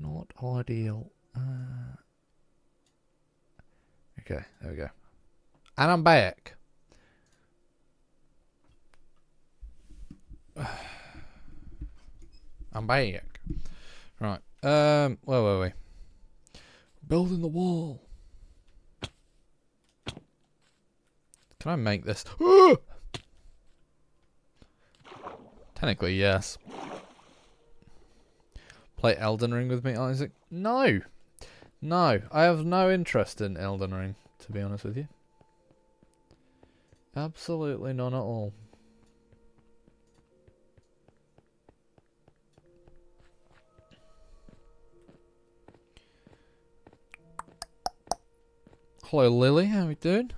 Not ideal. Okay, there we go. And I'm back. I'm back. Right. Where were we? Building the wall. Can I make this? Technically, yes. Play Elden Ring with me, Isaac? No. No. I have no interest in Elden Ring, to be honest with you. Absolutely none at all. Hello, Lily. How are you doing?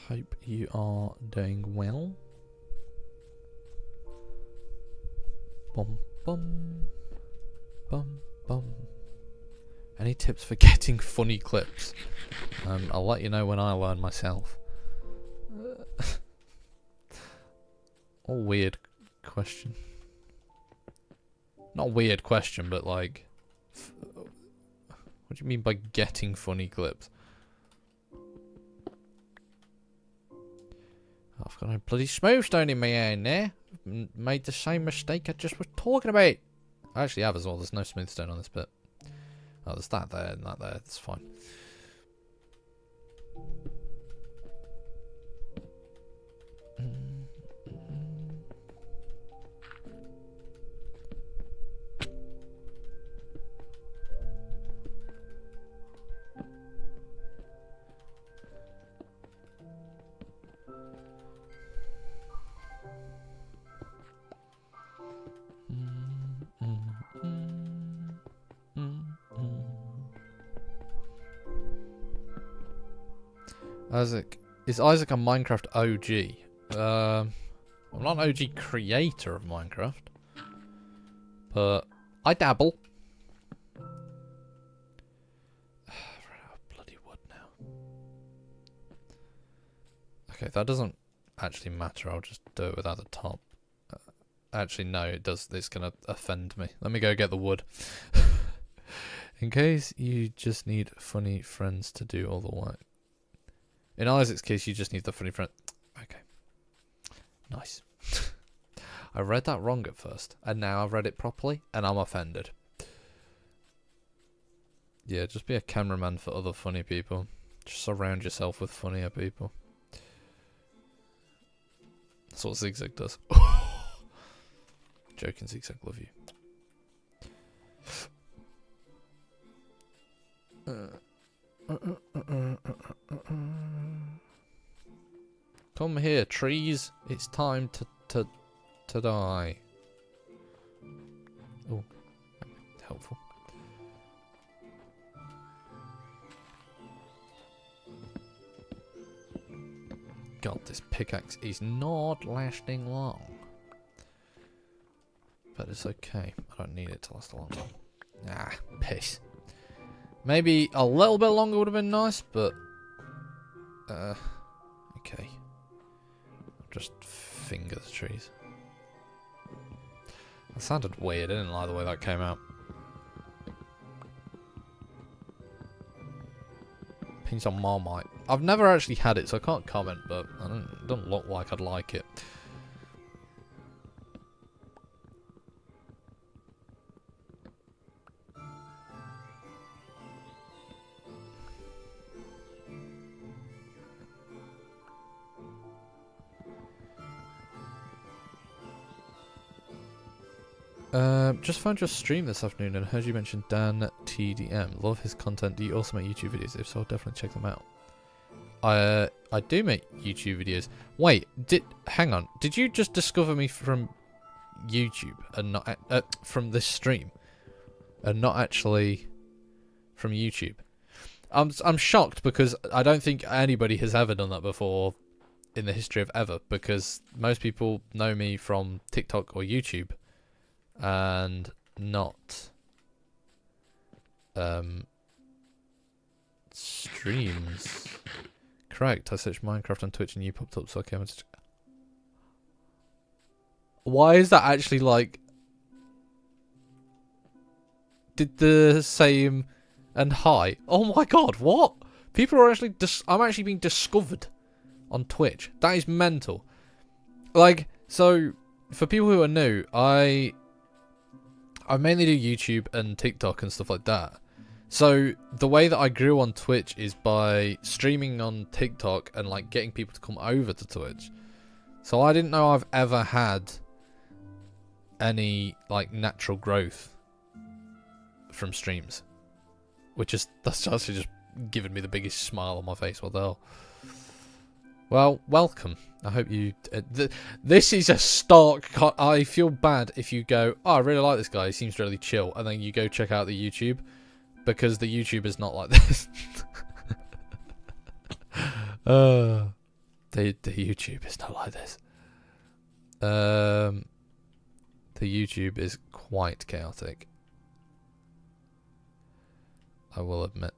Hope you are doing well. Bum bum bum bum. Any tips for getting funny clips? I'll let you know when I learn myself. All weird question. Not a weird question, but like, what do you mean by getting funny clips? I've got a bloody smooth stone in my hand there. Made the same mistake I just was talking about. I actually have as well. There's no smooth stone on this bit. Oh, there's that there and that there. That's fine. Isaac, is Isaac a Minecraft OG? I'm not an OG creator of Minecraft, but I dabble. I've run out of bloody wood now. Okay, that doesn't actually matter. I'll just do it without the top. Actually, no, it does. It's gonna offend me. Let me go get the wood. In case you just need funny friends to do all the work. In Isaac's case, you just need the funny friend. Okay. Nice. I read that wrong at first, and now I've read it properly, and I'm offended. Yeah, just be a cameraman for other funny people. Just surround yourself with funnier people. That's what Zigzag does. Joking, Zigzag, love you. Come here, trees. It's time to die. Oh, helpful. God, this pickaxe is not lasting long. But it's okay. I don't need it to last a long time. Ah, piss. Maybe a little bit longer would have been nice, but okay. Just finger the trees. That sounded weird. I didn't like the way that came out. Pins on Marmite. I've never actually had it, so I can't comment, but it doesn't look like I'd like it. Just found your stream this afternoon and heard you mention Dan TDM. Love his content. Do you also make YouTube videos? If so, definitely check them out. I do make YouTube videos. Wait, hang on. Did you just discover me from YouTube and not from this stream, and not actually from YouTube? I'm shocked because I don't think anybody has ever done that before in the history of ever. Because most people know me from TikTok or YouTube. And not streams. Correct. I searched Minecraft on Twitch and you popped up, so okay. Why is that actually like? Did the same and hi? Oh my god! What? People are actually... I'm actually being discovered on Twitch. That is mental. Like, so, for people who are new, I mainly do YouTube and TikTok and stuff like that. So, the way that I grew on Twitch is by streaming on TikTok and, like, getting people to come over to Twitch. So, I didn't know I've ever had any, like, natural growth from streams. Which is... That's actually just given me the biggest smile on my face. What the hell? Well, welcome. I hope you... this is a stark... I feel bad if you go, oh, I really like this guy, he seems really chill, and then you go check out the YouTube, because the YouTube is not like this. The YouTube is not like this. The YouTube is quite chaotic. I will admit.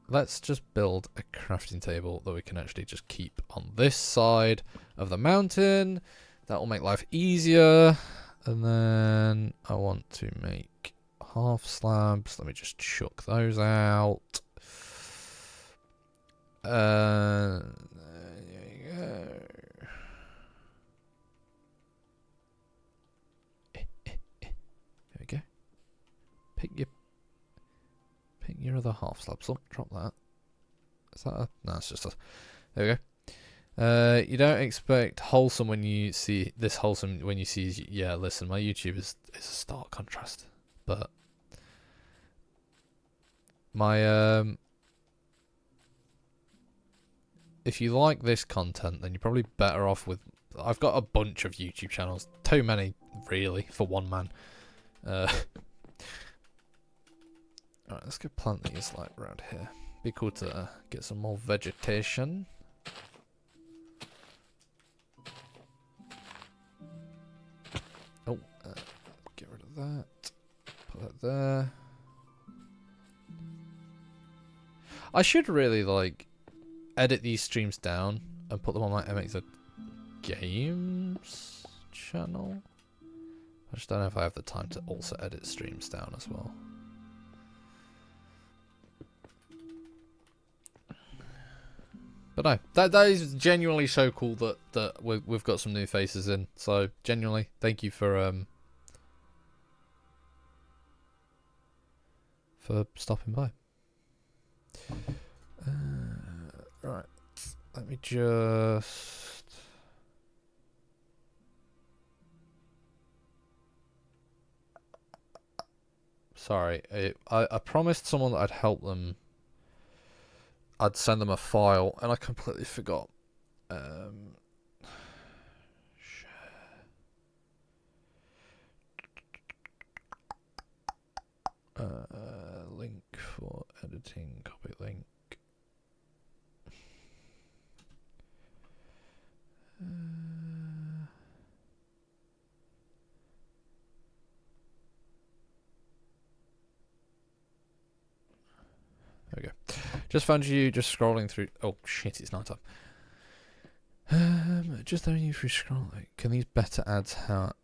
Let's just build a crafting table that we can actually just keep on this side of the mountain. That will make life easier. And then I want to make half slabs. Let me just chuck those out. There you go. There we go. Pick your other half slabs up. Drop that. Is that a... No, it's just a... There we go. You don't expect wholesome when you see... This wholesome when you see... Yeah, listen, my YouTube is a stark contrast. But... My, if you like this content, then you're probably better off with... I've got a bunch of YouTube channels. Too many, really, for one man. Alright, let's go plant these like around here. Be cool to get some more vegetation. Oh, get rid of that. Put that there. I should really like edit these streams down and put them on my MXZ Games channel. I just don't know if I have the time to also edit streams down as well. But no, that is genuinely so cool that we've got some new faces in. So genuinely, thank you for stopping by. Right, let me just... Sorry, I promised someone that I'd help them. I'd send them a file, and I completely forgot. Link for editing, copy link. There we go. Just found you just scrolling through. Oh shit, it's night time. Just throwing you through scrolling. Can these better ads help?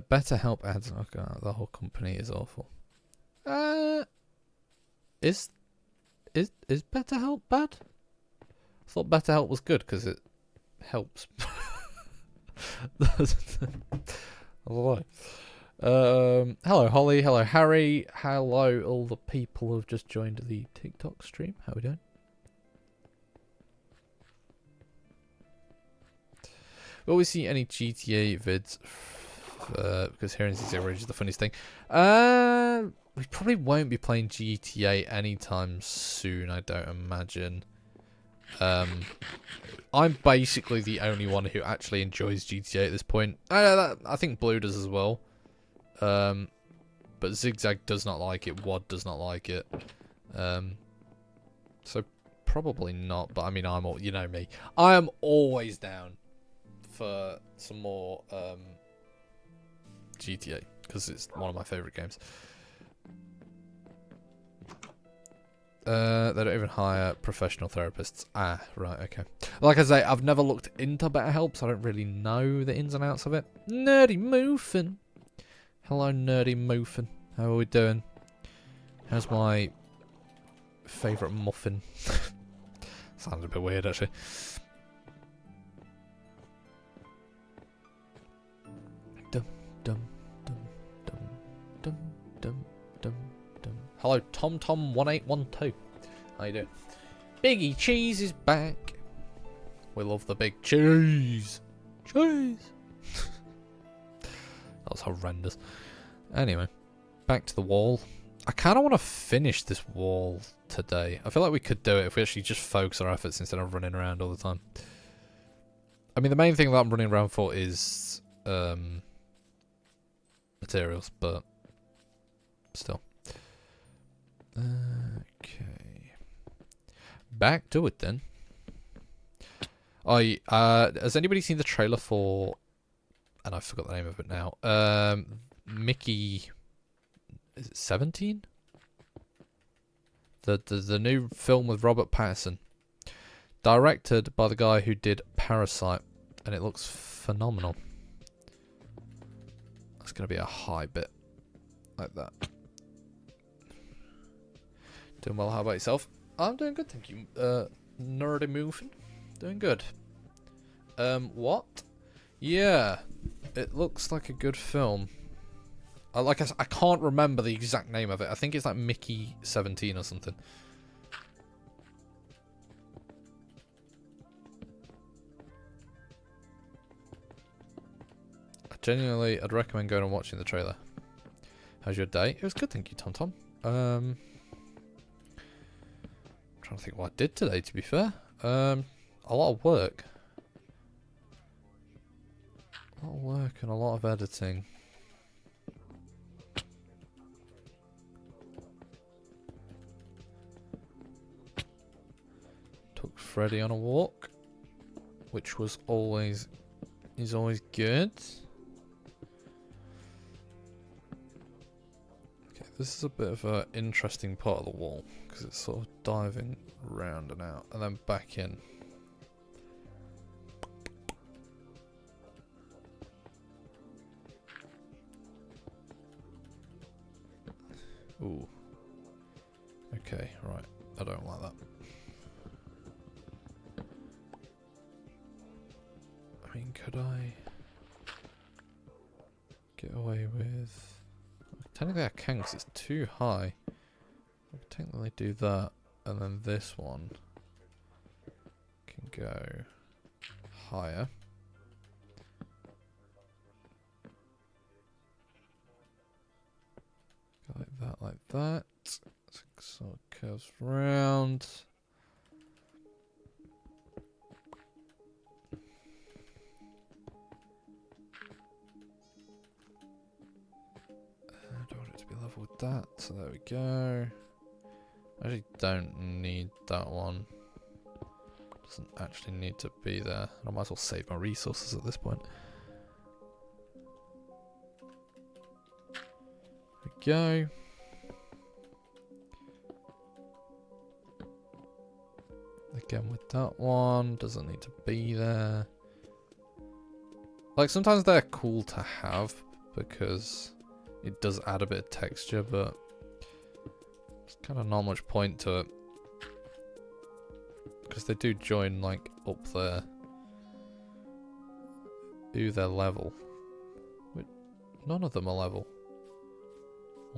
Better help ads. Oh god, the whole company is awful. Is BetterHelp bad? I thought BetterHelp was good because it helps. I don't know. Hello Holly, hello Harry, hello all the people who've just joined the TikTok stream. How are we doing? Will we see any GTA vids? Because hearing GTA is the funniest thing. We probably won't be playing GTA anytime soon, I don't imagine. I'm basically the only one who actually enjoys GTA at this point. I think Blue does as well. But Zigzag does not like it. WAD does not like it. So probably not. But I mean, you know me. I am always down for some more GTA because it's one of my favorite games. They don't even hire professional therapists. Ah, right, okay. Like I say, I've never looked into BetterHelp, so I don't really know the ins and outs of it. Nerdy Moofin. Hello, Nerdy Moofin. How are we doing? How's my favourite muffin? Sounds a bit weird, actually. Dum dum dum dum dum dum dum dum. Hello, TomTom1812. How you doing? Biggie Cheese is back. We love the big cheese. Cheese. That was horrendous. Anyway, back to the wall. I kind of want to finish this wall today. I feel like we could do it if we actually just focus our efforts instead of running around all the time. I mean, the main thing that I'm running around for is materials, but still. Okay. Back to it then. Has anybody seen the trailer for, and I forgot the name of it now, Mickey, is it 17? The new film with Robert Pattinson, directed by the guy who did Parasite, and it looks phenomenal. That's gonna be a high bit, like that. Doing well. How about yourself? I'm doing good, thank you. Nerdy moving, doing good. What? Yeah, it looks like a good film. I can't remember the exact name of it. I think it's like Mickey 17 or something. I'd recommend going and watching the trailer. How's your day? It was good, thank you, TomTom. I'm trying to think what I did today, to be fair. A lot of work. A lot of work and a lot of editing. Took Freddy on a walk, which is always good. Okay, this is a bit of an interesting part of the wall because it's sort of diving round and out and then back in. Ooh. Okay, right. I don't like that. I mean, could I get away with... Technically I can because it's too high. I could technically do that, and then this one can go higher. Go like that, like that. So it curves round. I don't want it to be level with that, so there we go. I actually don't need that one. Doesn't actually need to be there. I might as well save my resources at this point. There we go. Again with that one, doesn't need to be there. Like, sometimes they're cool to have because it does add a bit of texture, but there's kind of not much point to it. Because they do join, like, up there. Ooh, they're level. Wait, none of them are level.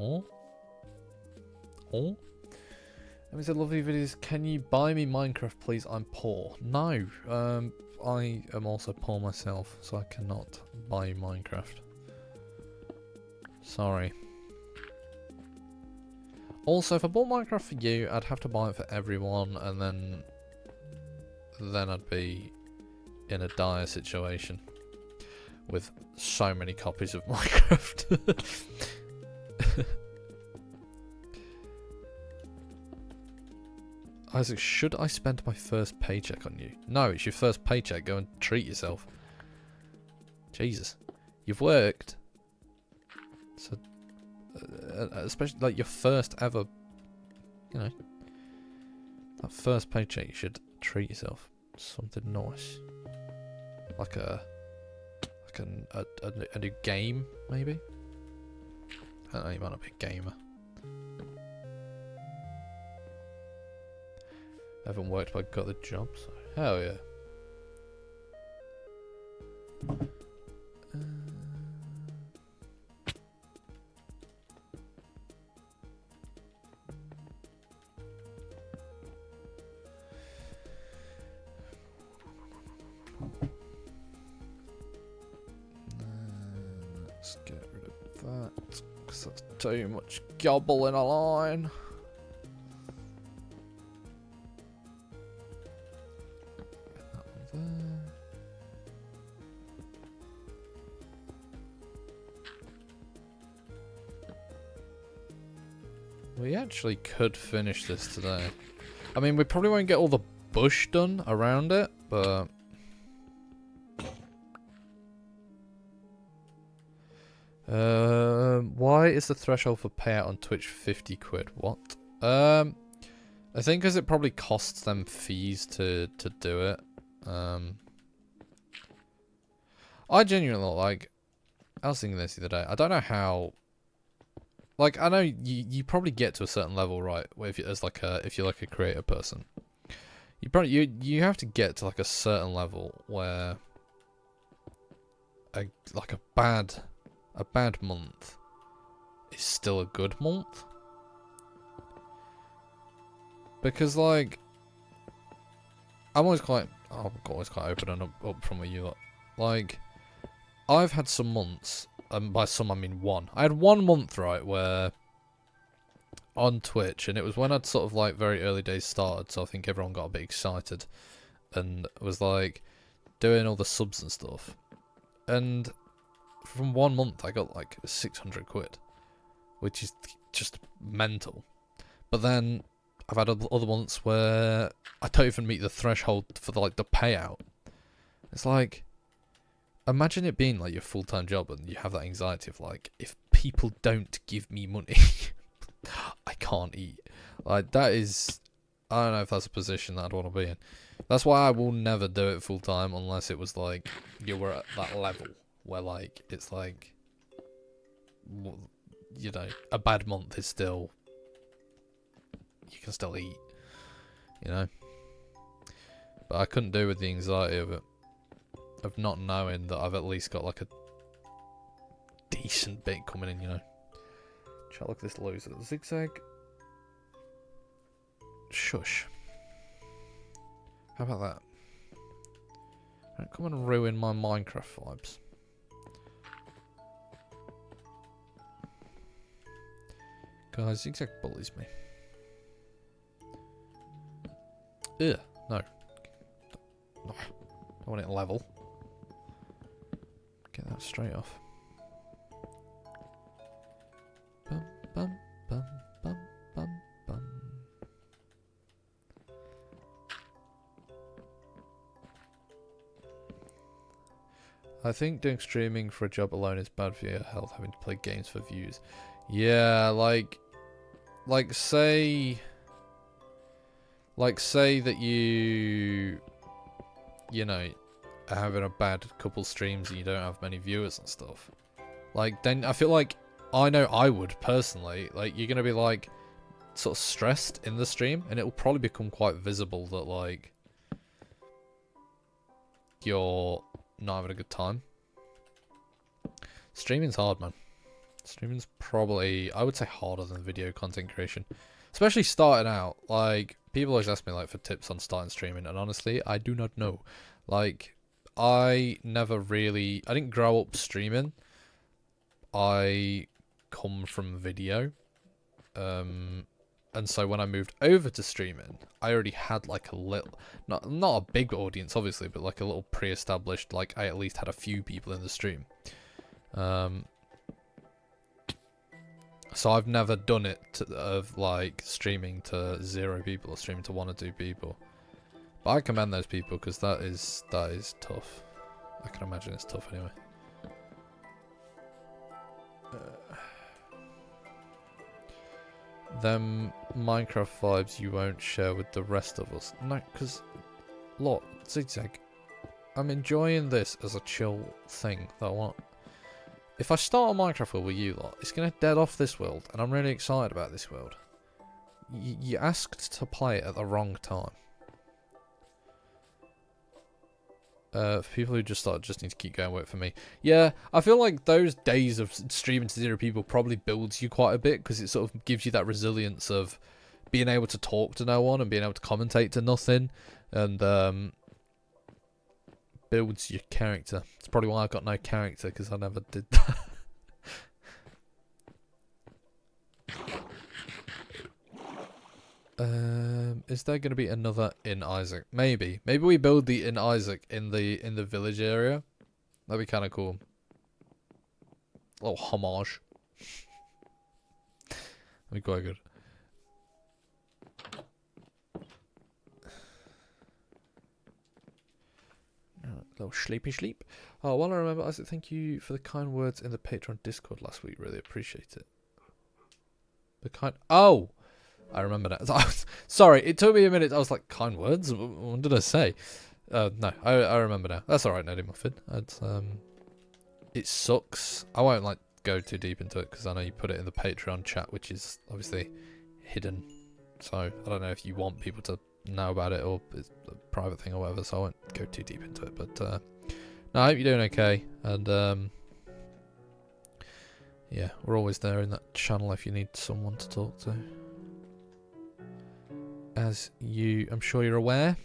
Oh? Oh? Let me say lovely videos. Can you buy me Minecraft, please? I'm poor. No. I am also poor myself, so I cannot buy you Minecraft. Sorry. Also, if I bought Minecraft for you, I'd have to buy it for everyone, and then I'd be in a dire situation with so many copies of Minecraft. Isaac, should I spend my first paycheck on you? No, it's your first paycheck. Go and treat yourself. Jesus. You've worked. So, especially like your first ever, you know, that first paycheck, you should treat yourself. Something nice. Like a new game, maybe? I don't know, you might not be a gamer. haven't worked but I got the job, so hell yeah. Let's get rid of that, because that's too much gobble in a line. That one there. We actually could finish this today. I mean, we probably won't get all the bush done around it, but... why is the threshold for payout on Twitch 50 quid? What? I think because it probably costs them fees to do it. I genuinely, like... I was thinking this the other day. I don't know how... Like, I know you probably get to a certain level, right? Where if you're like a creative person, you have to get to like a certain level where a bad month is still a good month. Because like I'm always quite open and up from you lot. Like I've had some months. By some I mean one. I had 1 month, right, where on Twitch, and it was when I'd sort of like very early days started, so I think everyone got a bit excited and was like doing all the subs and stuff. And from 1 month I got like 600 quid, which is just mental. But then I've had other months where I don't even meet the threshold for the payout. It's like, imagine it being like your full-time job and you have that anxiety of like, if people don't give me money, I can't eat. Like that is, I don't know if that's a position that I'd want to be in. That's why I will never do it full-time unless it was like, you were at that level where like, it's like, you know, a bad month is still, you can still eat, you know. But I couldn't do with the anxiety of it. Of not knowing that I've at least got like a decent bit coming in, you know. Chat, look at this loser. Zigzag. Shush. How about that? Right, come and ruin my Minecraft vibes. Guys, Zigzag bullies me. Ugh, no. I want it level. Get that straight off. Bum, bum, bum, bum, bum, bum. I think doing streaming for a job alone is bad for your health, having to play games for views. Yeah, like say that you know, having a bad couple streams and you don't have many viewers and stuff. Like, then I feel like, I know I would personally, like, you're gonna be like, sort of stressed in the stream, and it will probably become quite visible that, like, you're not having a good time. Streaming's hard, man. Streaming's probably, I would say, harder than video content creation. Especially starting out. Like, people always ask me, like, for tips on starting streaming, and honestly, I do not know. Like, I didn't grow up streaming. I come from video. And so when I moved over to streaming, I already had like a little, not a big audience obviously, but like a little pre-established, like I at least had a few people in the stream. So I've never done it of like streaming to 0 people or streaming to 1 or 2 people. But I commend those people because that is tough. I can imagine it's tough anyway. Them Minecraft vibes you won't share with the rest of us. No, because, look, Zigzag, I'm enjoying this as a chill thing that I want. If I start a Minecraft world with you lot, it's going to dead off this world, and I'm really excited about this world. You asked to play it at the wrong time. For people who just need to keep going work for me. Yeah, I feel like those days of streaming to 0 people probably builds you quite a bit, because it sort of gives you that resilience of being able to talk to no one and being able to commentate to nothing, and builds your character. It's probably why I got no character, because I never did that. Is there going to be another Inn Isaac? Maybe. Maybe we build the Inn Isaac in the village area. That'd be kind of cool. A little homage. That'd be quite good. Little sleepy sleep. Oh, while I remember, Isaac, thank you for the kind words in the Patreon Discord last week. Really appreciate it. The kind. Oh, I remember that. Sorry, it took me a minute. I was like, kind words. What did I say? No, I remember now. That's all right, Neddy Muffin. It sucks. I won't like go too deep into it because I know you put it in the Patreon chat, which is obviously hidden. So I don't know if you want people to know about it or it's a private thing or whatever, so I won't go too deep into it, but no, I hope you're doing okay, and yeah, we're always there in that channel if you need someone to talk to, as I'm sure you're aware.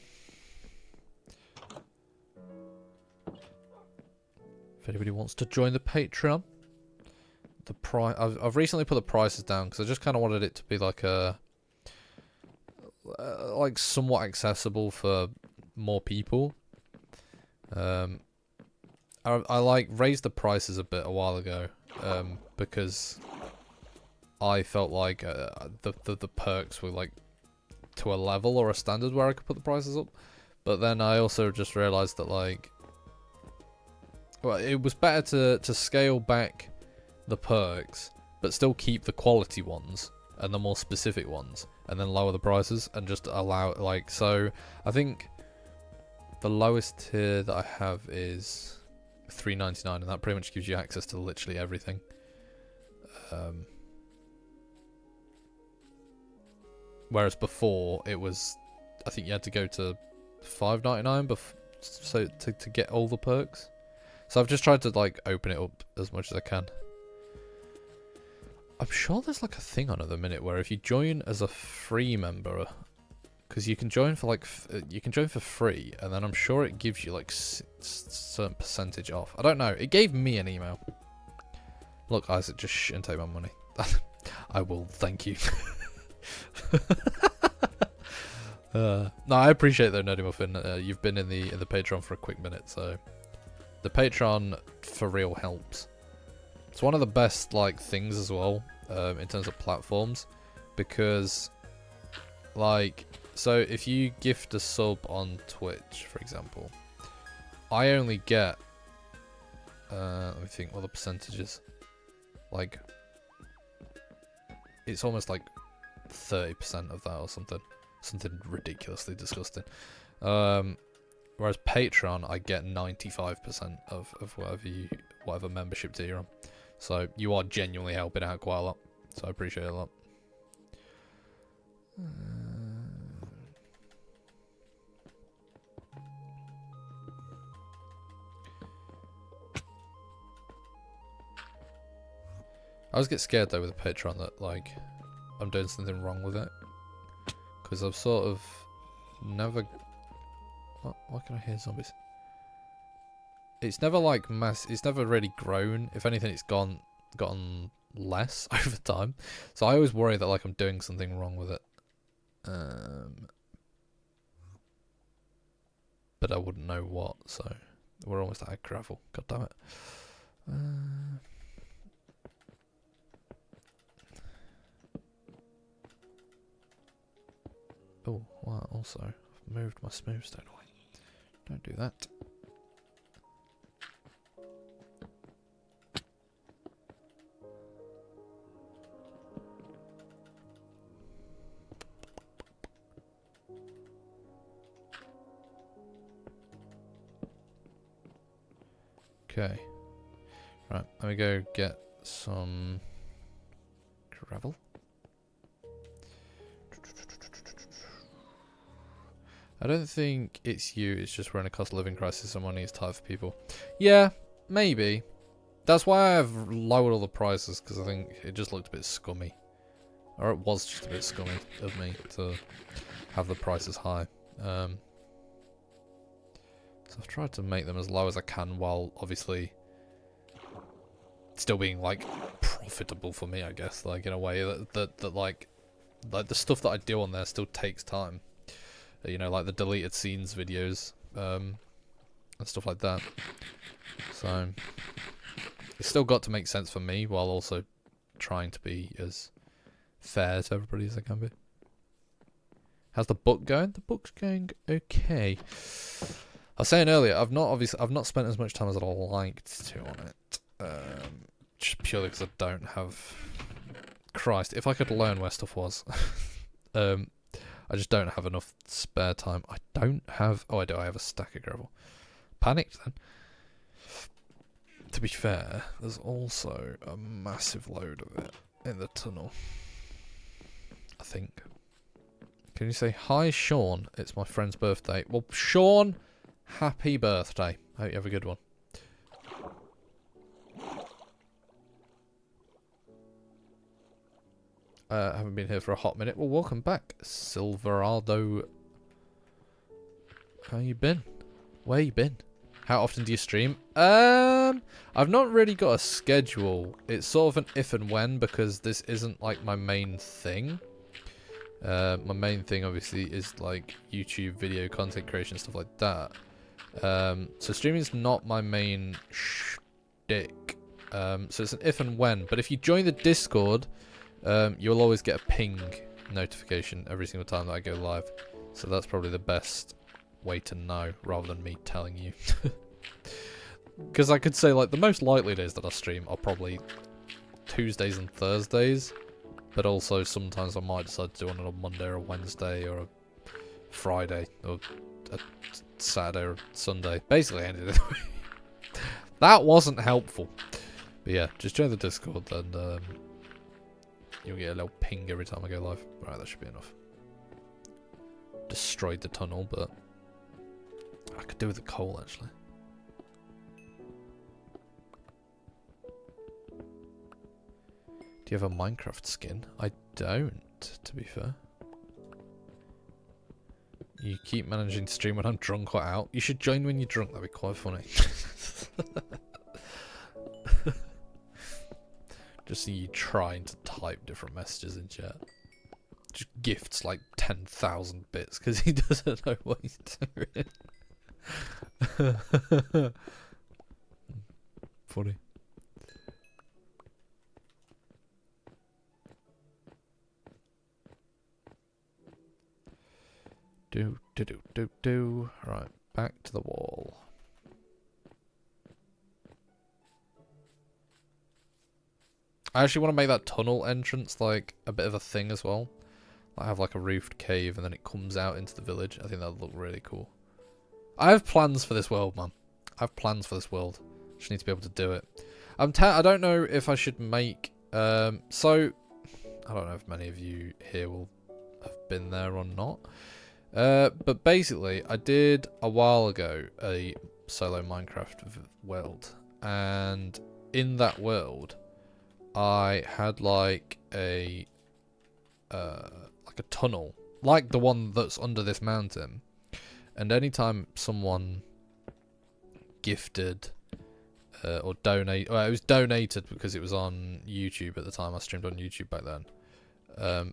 If anybody wants to join the Patreon, I've recently put the prices down because I just kind of wanted it to be like a like somewhat accessible for more people. I like raised the prices a bit a while ago because I felt like the perks were like to a level or a standard where I could put the prices up, but then I also just realized that like, well, it was better to scale back the perks but still keep the quality ones and the more specific ones, and then lower the prices and just allow it, like, so I think the lowest tier that I have is $3.99, and that pretty much gives you access to literally everything. Whereas before it was, I think you had to go to $5.99 so to get all the perks. So I've just tried to like open it up as much as I can. I'm sure there's like a thing on at the minute where if you join as a free member, because you can join for like you can join for free, and then I'm sure it gives you like certain percentage off. I don't know. It gave me an email. Look, Isaac, just shh and take my money. I will, thank you. No, I appreciate though, Nerdy Muffin. You've been in the Patreon for a quick minute, so the Patreon for real helps. It's one of the best like things as well in terms of platforms, because like, so if you gift a sub on Twitch, for example, I only get let me think what the percentage is. Like, it's almost like 30% of that or something ridiculously disgusting. Whereas Patreon, I get 95% of whatever membership tier you're on. So you are genuinely helping out quite a lot. So I appreciate it a lot. I always get scared though with the Patreon that like I'm doing something wrong with it, because I've sort of never. Why can I hear zombies? It's never like it's never really grown. If anything, it's gotten less over time. So I always worry that like I'm doing something wrong with it. But I wouldn't know what. So we're almost out of gravel. God damn it. Oh, wow, also, I've moved my smooth stone away. Don't do that. Okay. Right, let me go get some gravel. I don't think it's you, it's just we're in a cost of living crisis and money is tight for people. Yeah, maybe. That's why I've lowered all the prices, because I think it just looked a bit scummy. Or it was just a bit scummy of me to have the prices high. So I've tried to make them as low as I can while obviously still being like profitable for me, I guess, like in a way that like the stuff that I do on there still takes time. You know, like the deleted scenes videos, and stuff like that. So it's still got to make sense for me while also trying to be as fair to everybody as I can be. How's the book going? The book's going okay. I was saying earlier, I've not spent as much time as I'd liked to on it. Just purely because I don't have... Christ, if I could learn where stuff was. I just don't have enough spare time. I don't have... Oh, I do. I have a stack of gravel. Panicked then. To be fair, there's also a massive load of it in the tunnel. I think. Can you say, hi, Sean? It's my friend's birthday. Well, Sean, happy birthday. I hope you have a good one. I haven't been here for a hot minute. Well, welcome back, Silverado. How you been? Where you been? How often do you stream? I've not really got a schedule. It's sort of an if and when, because this isn't like my main thing. My main thing obviously is like YouTube video content creation, stuff like that. So streaming is not my main shtick. So it's an if and when. But if you join the Discord, you'll always get a ping notification every single time that I go live. So that's probably the best way to know, rather than me telling you. Because I could say, like, the most likely days that I stream are probably Tuesdays and Thursdays. But also sometimes I might decide to do it on a Monday or a Wednesday or a Friday or a Saturday or Sunday. Basically any day of the week. That wasn't helpful. But yeah, just join the Discord and you'll get a little ping every time I go live. Right, that should be enough. Destroyed the tunnel, but I could do with the coal actually. Do you have a Minecraft skin? I don't, to be fair. You keep managing to stream when I'm drunk or out. You should join when you're drunk, that'd be quite funny. Just see you trying to type different messages in chat. Just gifts like 10,000 bits because he doesn't know what he's doing. Funny. Do. Right, back to the wall. I actually want to make that tunnel entrance like a bit of a thing as well. I have like a roofed cave and then it comes out into the village. I think that would look really cool. I have plans for this world, man. I have plans for this world. Just need to be able to do it. I don't know if I should make... so, I don't know if many of you here will have been there or not. But basically, I did a while ago a solo Minecraft world. And in that world, I had like a tunnel, like the one that's under this mountain. And anytime someone gifted or donate, well, it was donated because it was on YouTube at the time. I streamed on YouTube back then.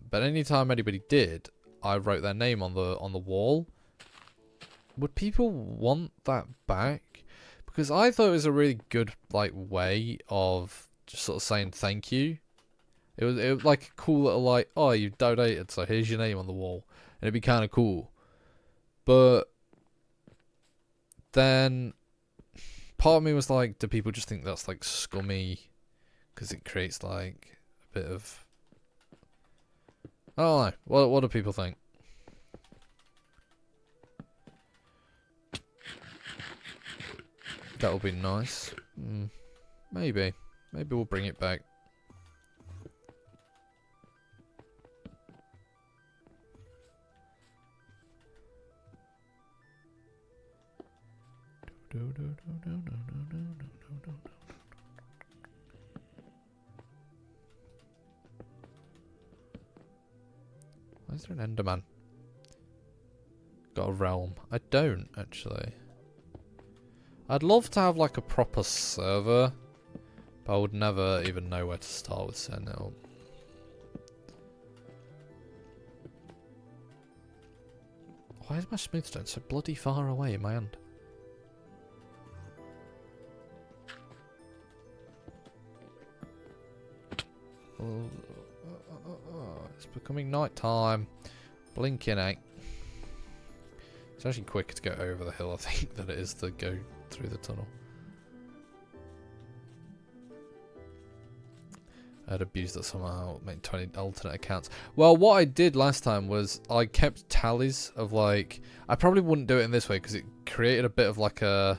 But anytime anybody did, I wrote their name on the wall. Would people want that back? Because I thought it was a really good like way of just sort of saying thank you. It was like a cool little like, oh, you donated, so here's your name on the wall, and it'd be kind of cool. But then part of me was like, do people just think that's like scummy because it creates like a bit of... I don't know. What do people think? That would be nice. Maybe. Maybe we'll bring it back. Why is there an Enderman? Got a realm. I don't, actually. I'd love to have like a proper server, but I would never even know where to start with setting it up. Why is my smoothstone so bloody far away in my hand? It's becoming night time. Blinking out. It's actually quicker to go over the hill, I think, than it is to go through the tunnel. I'd abused it somehow, make 20 alternate accounts. Well, what I did last time was I kept tallies of like... I probably wouldn't do it in this way because it created a bit of like a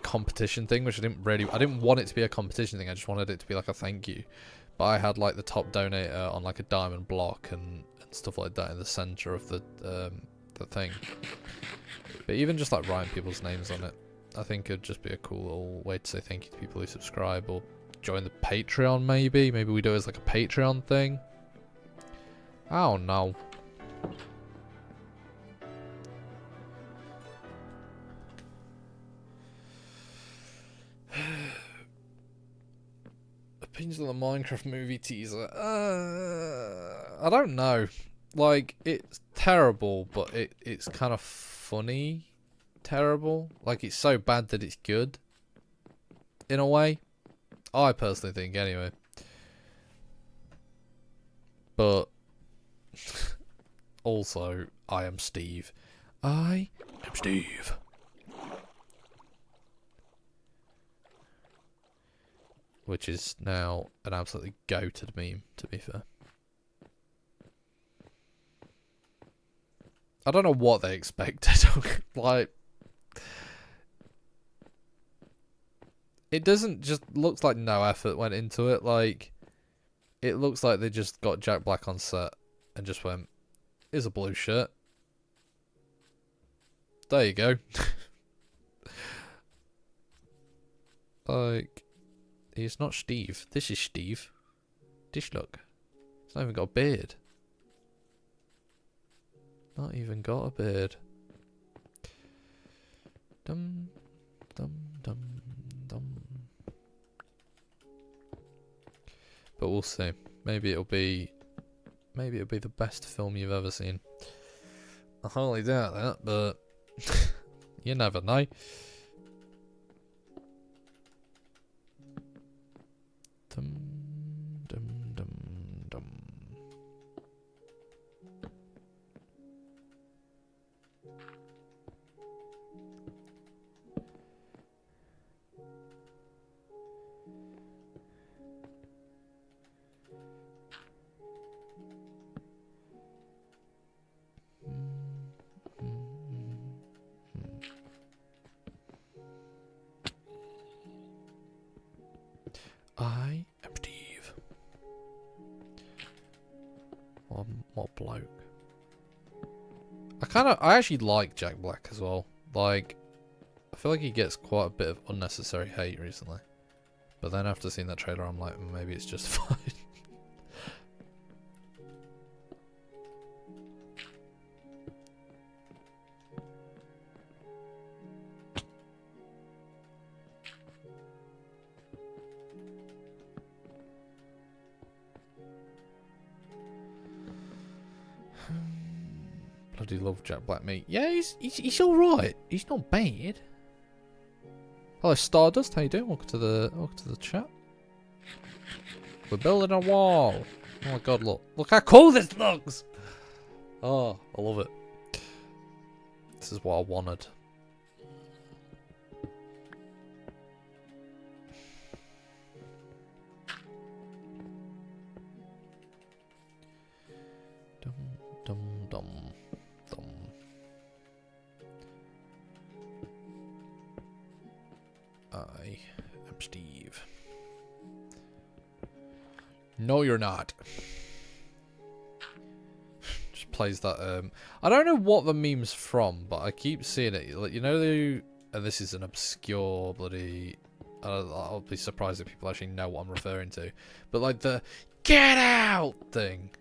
competition thing, which I didn't want it to be a competition thing, I just wanted it to be like a thank you. But I had like the top donator on like a diamond block and stuff like that in the center of the thing. But even just like writing people's names on it, I think it'd just be a cool little way to say thank you to people who subscribe or join the Patreon maybe. Maybe we do it as like a Patreon thing. I don't know. Opinions on the Minecraft movie teaser. I don't know. Like, it's terrible, but it's kind of funny terrible. Like, it's so bad that it's good. In a way. I personally think, anyway. But also, I am Steve. I am Steve. Which is now an absolutely goated meme, to be fair. I don't know what they expected. Like, it doesn't just looks like no effort went into it. Like, it looks like they just got Jack Black on set and just went, here's a blue shirt. There you go. Like, he's not Steve. This is Steve. Dish look. He's not even got a beard. Not even got a beard. Dum dum dum dum. But we'll see. Maybe it'll be the best film you've ever seen. I hardly doubt that, but you never know. Dum dum dum dum. I am Steve. What bloke? I actually like Jack Black as well. Like, I feel like he gets quite a bit of unnecessary hate recently. But then after seeing that trailer, I'm like, maybe it's just fine. Bloody love Jack Black, mate. Yeah, he's all right. He's not bad. Hello, Stardust. How you doing? Welcome to the chat. We're building a wall. Oh my god, look how cool this looks. Oh, I love it. This is what I wanted. Dum dum dum. I am Steve. No, you're not. Just plays that. I don't know what the meme's from, but I keep seeing it. Like, you know, and this is an obscure bloody... I'll be surprised if people actually know what I'm referring to. But like the "get out" thing,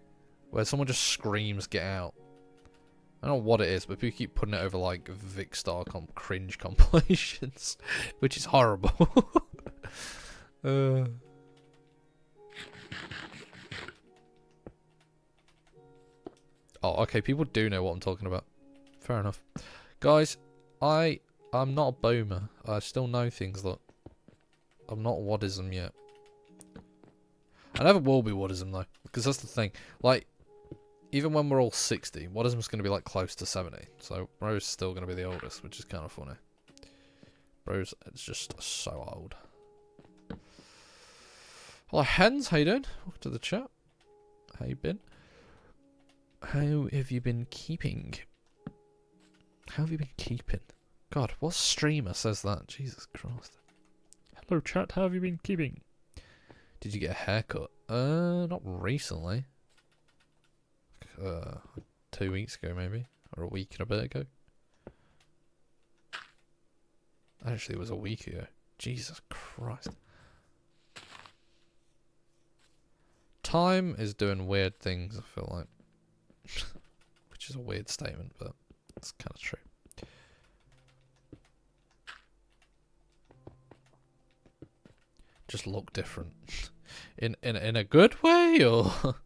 where someone just screams "get out." I don't know what it is, but people keep putting it over like Vicstar cringe compilations, which is horrible. Oh, okay, people do know what I'm talking about. Fair enough. Guys, I'm not a boomer. I still know things, look. I'm not Wadism yet. I never will be Wadism though, because that's the thing. Like, even when we're all 60, Wadism's going to be like close to 70. So Bro's still going to be the oldest, which is kind of funny. Bro's it's just so old. Hello, Hens. How you doing? Welcome to the chat. How you been? How have you been keeping? How have you been keeping? God, what streamer says that? Jesus Christ. Hello, chat. How have you been keeping? Did you get a haircut? Not recently. 2 weeks ago, maybe, or a week and a bit ago. Actually, it was a week ago. Jesus Christ. Time is doing weird things, I feel like. Which is a weird statement, but it's kind of true. Just look different. in a good way, or...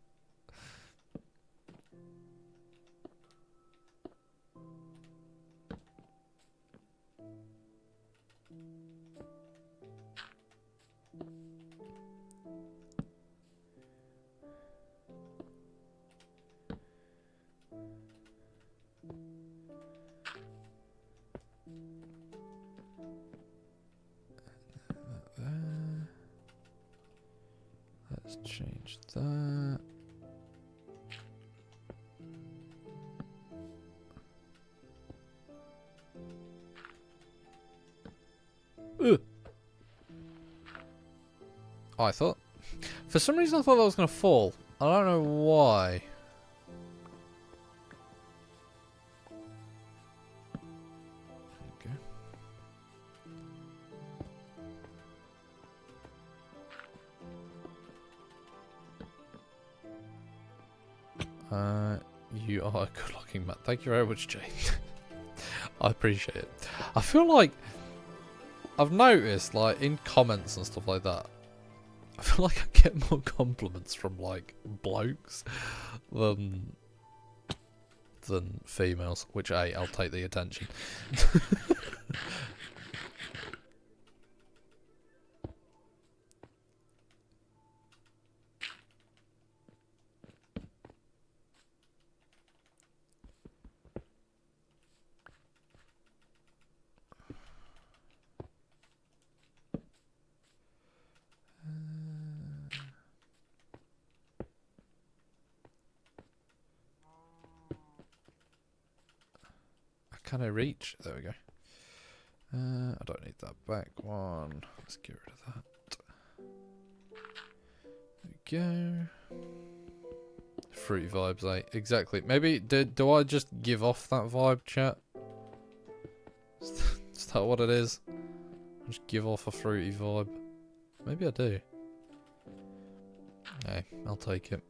Let's change that. Ugh. Oh, I thought... For some reason I thought that was going to fall. I don't know why. You are a good looking man. Thank you very much, Jane. I appreciate it. I feel like I've noticed, like, in comments and stuff like that, I feel like I get more compliments from, like, blokes than females, which, hey, I'll take the attention. Can I reach? There we go. I don't need that back one. Let's get rid of that. There we go. Fruity vibes, eh? Exactly. Maybe, do I just give off that vibe, chat? Is that what it is? Just give off a fruity vibe. Maybe I do. Hey, I'll take it.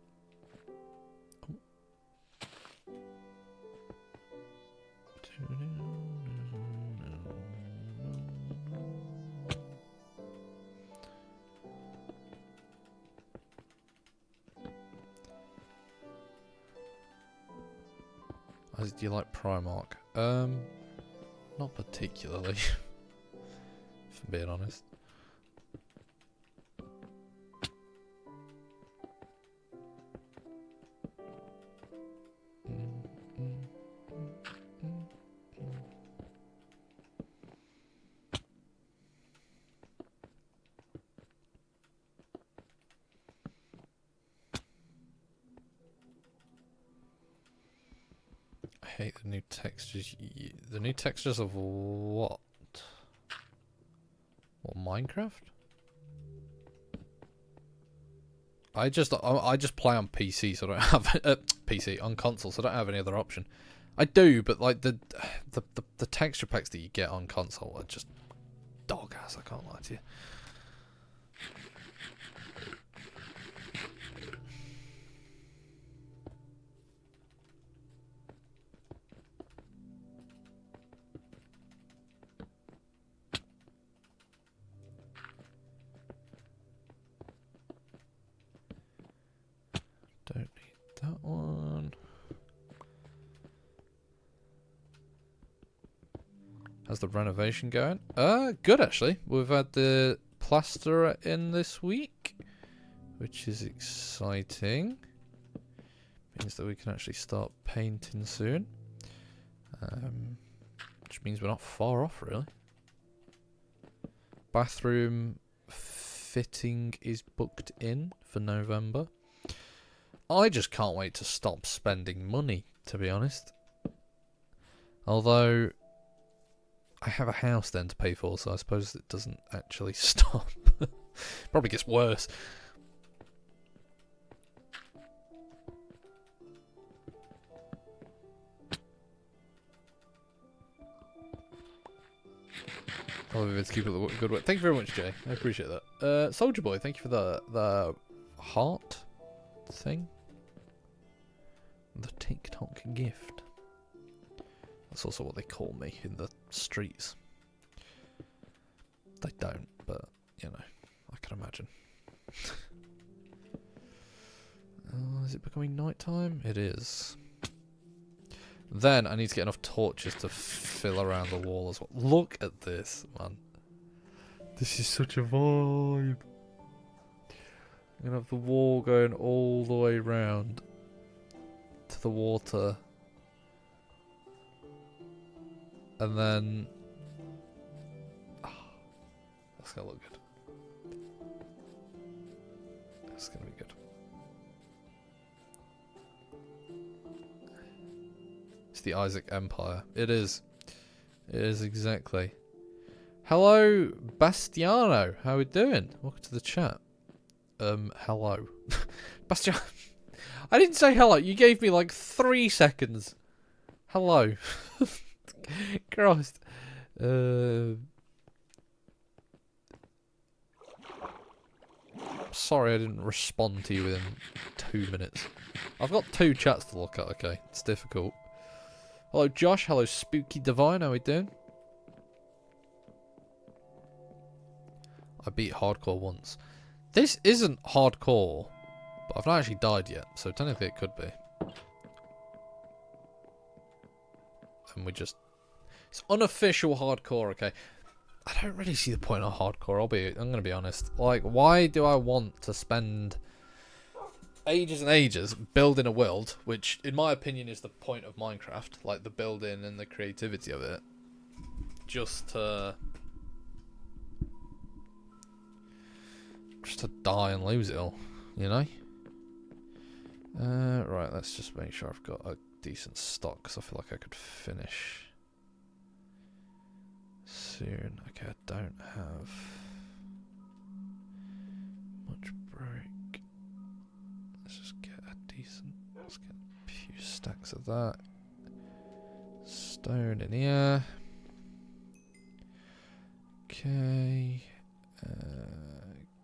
Do you like Primark? Not particularly, if I'm being honest. I hate the new textures. The new textures of what? What, Minecraft? I just play on PC, so I don't have PC on console, so I don't have any other option. I do, but like the texture packs that you get on console are just dog ass. I can't lie to you. Don't need that one. How's the renovation going? Good actually. We've had the plasterer in this week, which is exciting. Means that we can actually start painting soon. Which means we're not far off really. Bathroom fitting is booked in for November. I just can't wait to stop spending money, to be honest. Although I have a house then to pay for, so I suppose it doesn't actually stop. Probably gets worse. Let's keep it the good work. Thank you very much, Jay. I appreciate that. Soldier Boy, thank you for the heart thing. The TikTok gift. That's also what they call me in the streets. They don't, but, you know, I can imagine. Is it becoming night time? It is. Then I need to get enough torches to fill around the wall as well. Look at this, man. This is such a vibe. I'm gonna have the wall going all the way round to the water. And then... Oh, that's gonna look good. That's gonna be good. It's the Isaac Empire. It is. It is exactly. Hello, Bastiano. How we doing? Welcome to the chat. Hello. Bastiano. I didn't say hello. You gave me like 3 seconds. Hello. Christ. Sorry I didn't respond to you within 2 minutes. I've got 2 chats to look at, okay. It's difficult. Hello Josh, hello Spooky Divine, how we doing? I beat hardcore once. This isn't hardcore, but I've not actually died yet, so technically it could be. And we just... It's unofficial hardcore, okay. I don't really see the point of hardcore, I'm gonna be honest. Like, why do I want to spend ages and ages building a world, which in my opinion is the point of Minecraft, like the building and the creativity of it, just to die and lose it all, you know? Right, let's just make sure I've got a decent stock, because I feel like I could finish soon. Okay, I don't have much brick. Let's just get a decent, let's get a few stacks of that. Stone in here. Okay.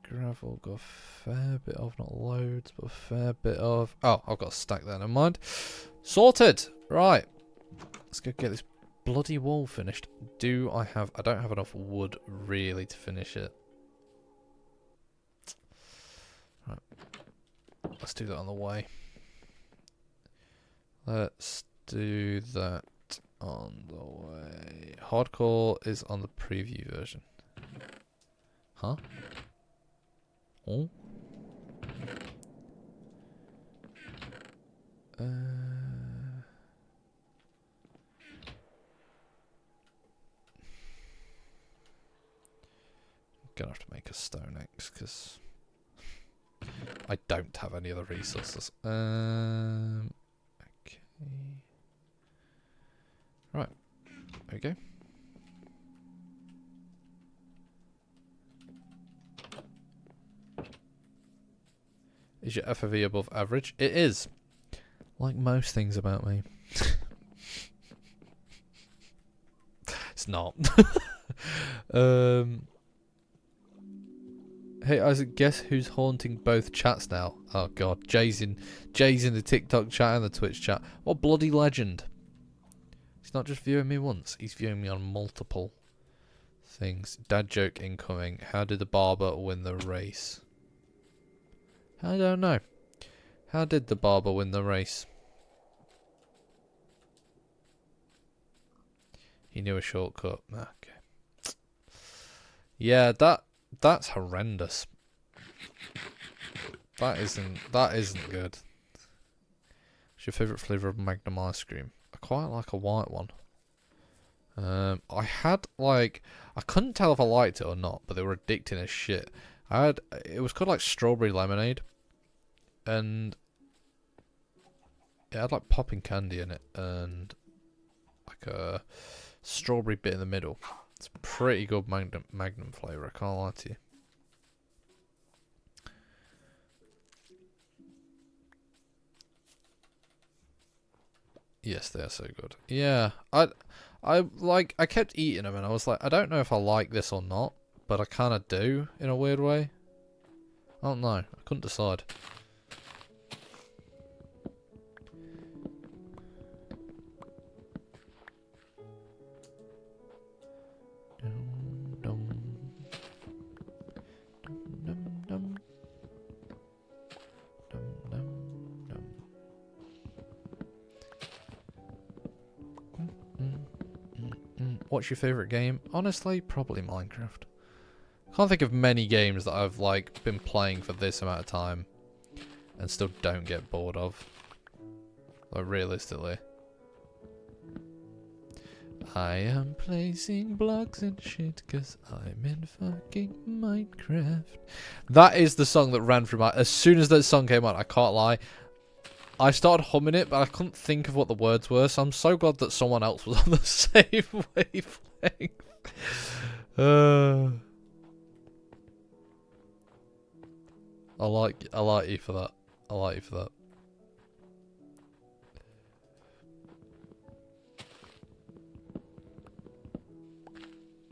Gravel, got a fair bit of, not loads, but a fair bit of. Oh, I've got a stack there, never mind. Sorted! Right. Let's go get this bloody wall finished. I don't have enough wood, really, to finish it. Right. Let's do that on the way. Let's do that on the way. Hardcore is on the preview version. Huh? Oh. Gonna have to make a stone axe because I don't have any other resources. Okay. Right. There we go. Is your FOV above average? It is. Like most things about me. not. Hey Isaac, guess who's haunting both chats now? Oh god, Jay's in the TikTok chat and the Twitch chat. What bloody legend. He's not just viewing me once, he's viewing me on multiple things. Dad joke incoming. How did the barber win the race? I don't know. How did the barber win the race? He knew a shortcut. Okay. Yeah, that's horrendous. That isn't good. What's your favourite flavour of Magnum ice cream? I quite like a white one. I had like, I couldn't tell if I liked it or not, but they were addicting as shit. It was called like strawberry lemonade, and it had like popping candy in it and like a strawberry bit in the middle. It's a pretty good Magnum flavour, I can't lie to you. Yes, they are so good. Yeah, I kept eating them and I was like, I don't know if I like this or not, but I kind of do in a weird way. I don't know. I couldn't decide. What's your favourite game? Honestly, probably Minecraft. Can't think of many games that I've like been playing for this amount of time and still don't get bored of. Like realistically. I am placing blocks and shit cause I'm in fucking Minecraft. That is the song that ran through my... As soon as that song came on, I can't lie, I started humming it, but I couldn't think of what the words were, so I'm so glad that someone else was on the same wavelength. I like you for that. I like you for that.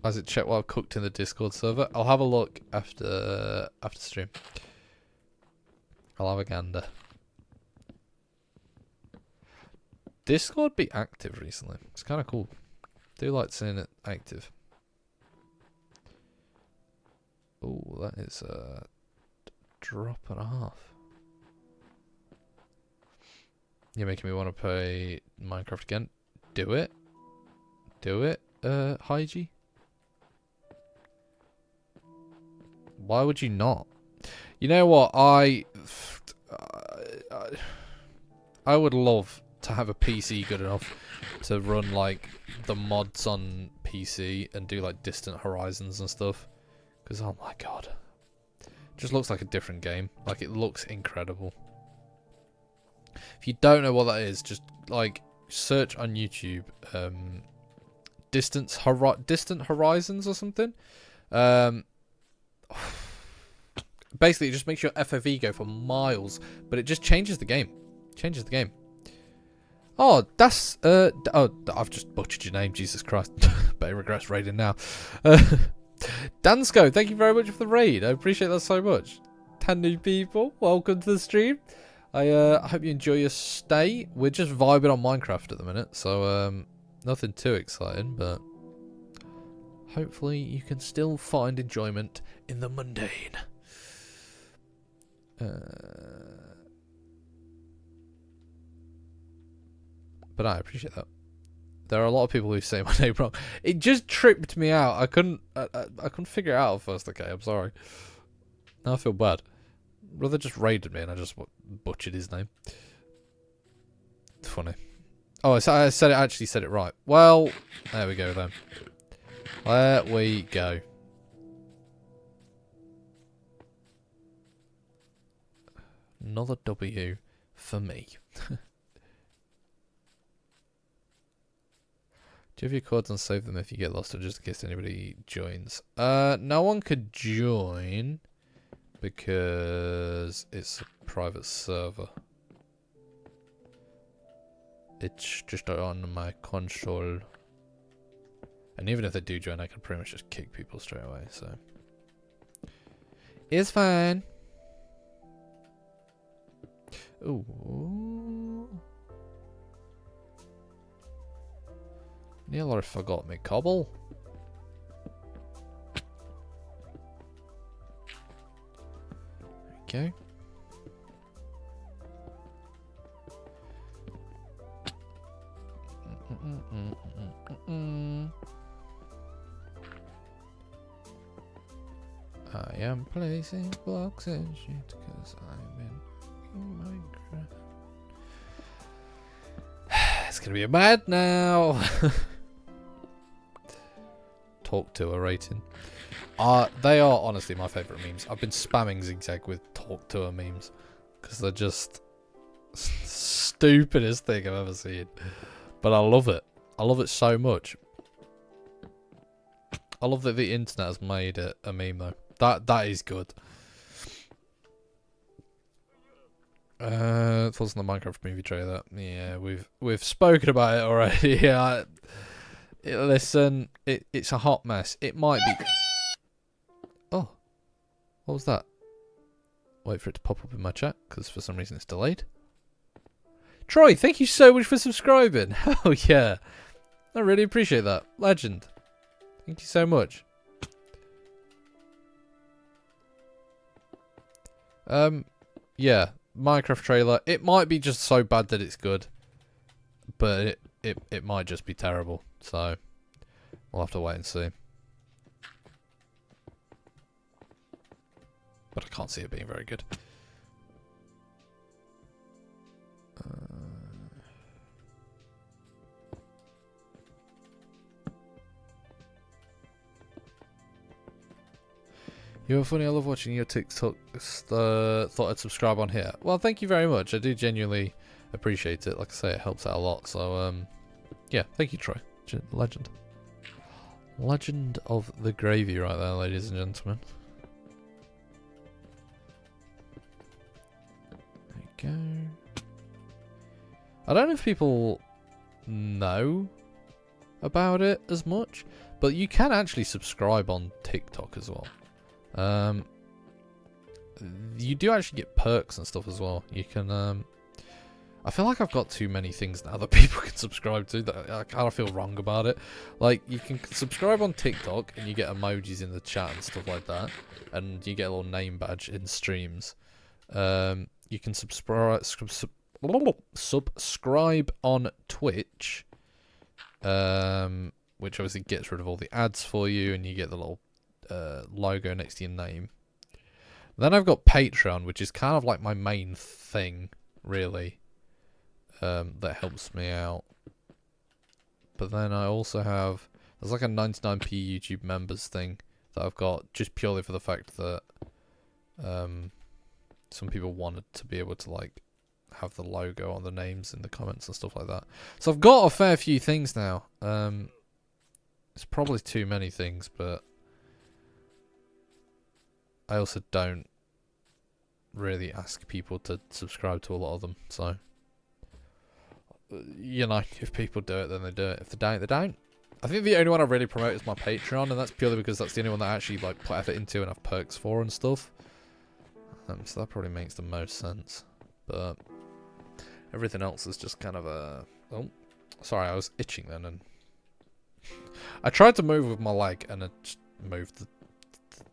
As it check what I've cooked in the Discord server. I'll have a look after stream. I'll have a gander. Discord be active recently. It's kind of cool. Do like seeing it active. Oh, that is a drop and a half. You're making me want to play Minecraft again. Do it. Do it, Hygie. Why would you not? You know what? I would love to have a PC good enough to run like the mods on PC and do like Distant Horizons and stuff. Because oh my god, it just looks like a different game. Like it looks incredible. If you don't know what that is, just like search on YouTube, Distant Horizons or something. Basically, it just makes your FOV go for miles, but it just changes the game. Changes the game. Oh, that's oh, I've just butchered your name. Jesus Christ, better regress raiding now. Dansko, thank you very much for the raid. I appreciate that so much. 10 new people, welcome to the stream. I hope you enjoy your stay. We're just vibing on Minecraft at the minute, so nothing too exciting, but hopefully you can still find enjoyment in the mundane. But I appreciate that. There are a lot of people who say my name wrong. It just tripped me out. I couldn't figure it out at first. Okay, I'm sorry. Now I feel bad. Brother just raided me and I just butchered his name. It's funny. Oh, I actually said it right. Well, there we go then. There we go. Another W for me. Do you have your cords and save them if you get lost or just in case anybody joins? No one could join because it's a private server. It's just on my console. And even if they do join, I can pretty much just kick people straight away, so. It's fine. Ooh. Nearly forgot me cobble. There we go. I am placing blocks and shit because I'm in Minecraft. It's gonna be bad now. Talk to a rating. They are honestly my favourite memes. I've been spamming Zigzag with talk to a memes because they're just stupidest thing I've ever seen. But I love it. I love it so much. I love that the internet has made it a meme though. That is good. Thoughts on the Minecraft movie trailer? Yeah, we've spoken about it already. Yeah, listen, it's a hot mess. It might be. Oh, what was that? Wait for it to pop up in my chat because for some reason it's delayed. Troy, thank you so much for subscribing. Hell yeah, I really appreciate that. Legend. Thank you so much. Yeah, Minecraft trailer. It might be just so bad that it's good, but it might just be terrible. So we'll have to wait and see. But I can't see it being very good. You're funny, I love watching your TikToks. Thought I'd subscribe on here. Well, thank you very much. I do genuinely appreciate it. Like I say, it helps out a lot. So, yeah, thank you, Troy. Legend. Legend of the gravy right there, ladies and gentlemen. There you go. I don't know if people know about it as much, but you can actually subscribe on TikTok as well. You do actually get perks and stuff as well. You can, I feel like I've got too many things now that people can subscribe to that I kind of feel wrong about it. Like, you can subscribe on TikTok and you get emojis in the chat and stuff like that. And you get a little name badge in streams. You can subscribe on Twitch. Which obviously gets rid of all the ads for you and you get the little logo next to your name. Then I've got Patreon, which is kind of like my main thing, really, that helps me out. But then I also have, there's like a 99p YouTube members thing that I've got just purely for the fact that some people wanted to be able to like have the logo on the names in the comments and stuff like that. So I've got a fair few things now. It's probably too many things, but I also don't really ask people to subscribe to a lot of them, so you know, if people do it, then they do it. If they don't, they don't. I think the only one I really promote is my Patreon, and that's purely because that's the only one that I actually like put effort into and have perks for and stuff. So that probably makes the most sense. But everything else is just kind of a... Oh, sorry, I was itching then, and I tried to move with my leg, and it just moved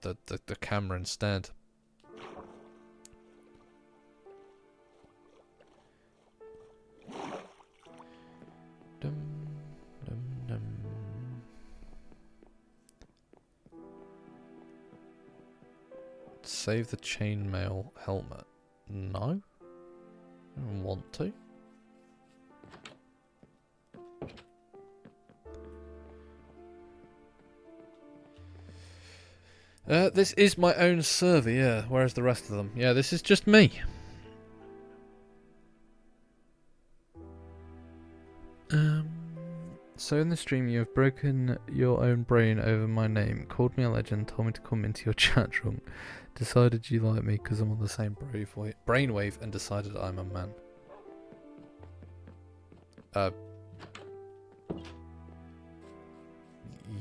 the camera instead. Dum, dum, dum. Save the chainmail helmet. No? I don't want to. This is my own server, yeah. Where's the rest of them? Yeah, this is just me. So in the stream you have broken your own brain over my name, called me a legend, told me to come into your chat room, decided you like me because I'm on the same brainwave, and decided I'm a man.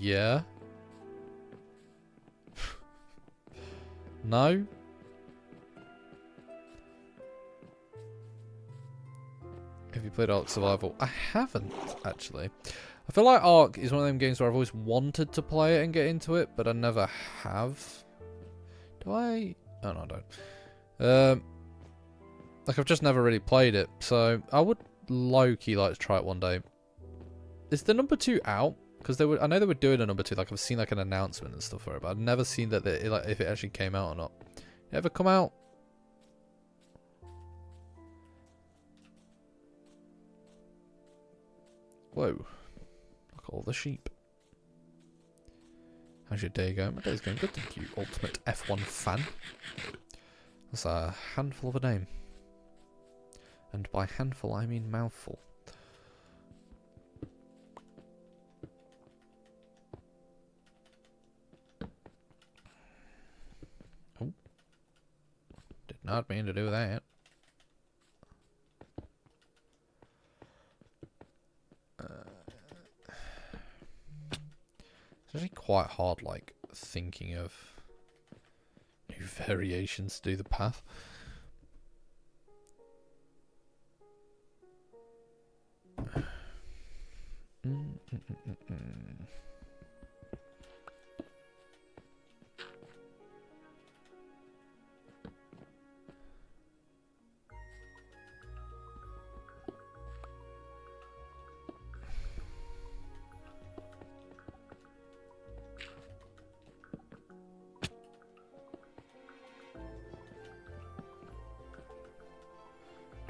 Yeah. No? Have you played Ark Survival? I haven't, actually. I feel like Ark is one of them games where I've always wanted to play it and get into it, but I never have. Do I? Oh, no, I don't. Like, I've just never really played it, so I would low-key like to try it one day. Is the number 2 out? Because I know they were doing a number 2. Like, I've seen like an announcement and stuff for it, but I've never seen that like if it actually came out or not. It ever come out? Whoa! Look at all the sheep. How's your day going? My day's going good, thank you, Ultimate F1 fan. That's a handful of a name. And by handful, I mean mouthful. Oh. Did not mean to do that. It's actually quite hard, like, thinking of new variations to do the path. Do.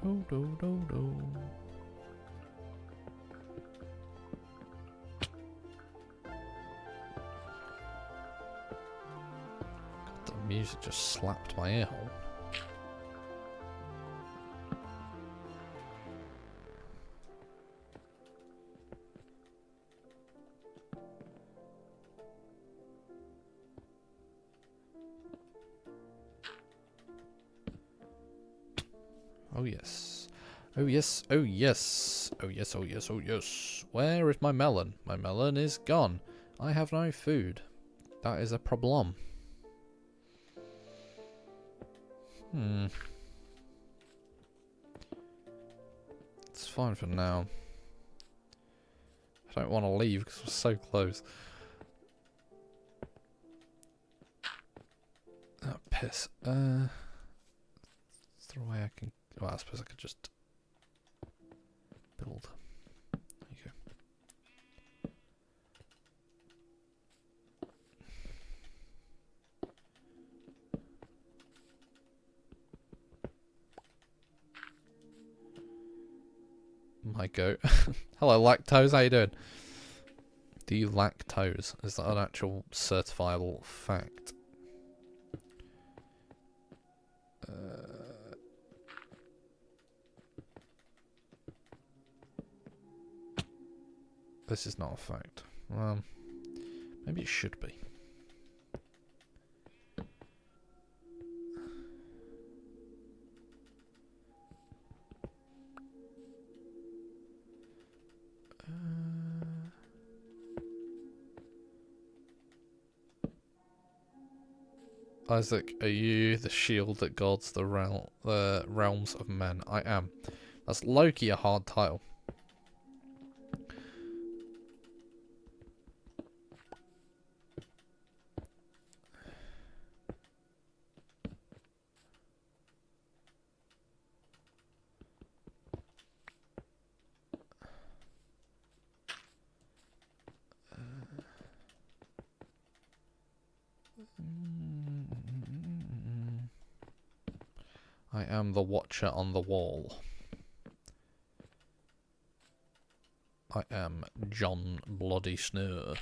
God, the music just slapped my ear hole. Oh yes. Oh yes, oh yes. Oh yes, oh yes, oh yes. Where is my melon? My melon is gone. I have no food. That is a problem. It's fine for now. I don't want to leave because we're so close. Oh, piss. Is there a way I can... Well, I suppose I could just build. There you go. My goat. Hello, lactose. How you doing? Do you lactose? Is that an actual certifiable fact? This is not a fact. Maybe it should be. Isaac, are you the shield that guards the realms of men? I am. That's low-key a hard title. I am the watcher on the wall. I am Jon Bloody Snow.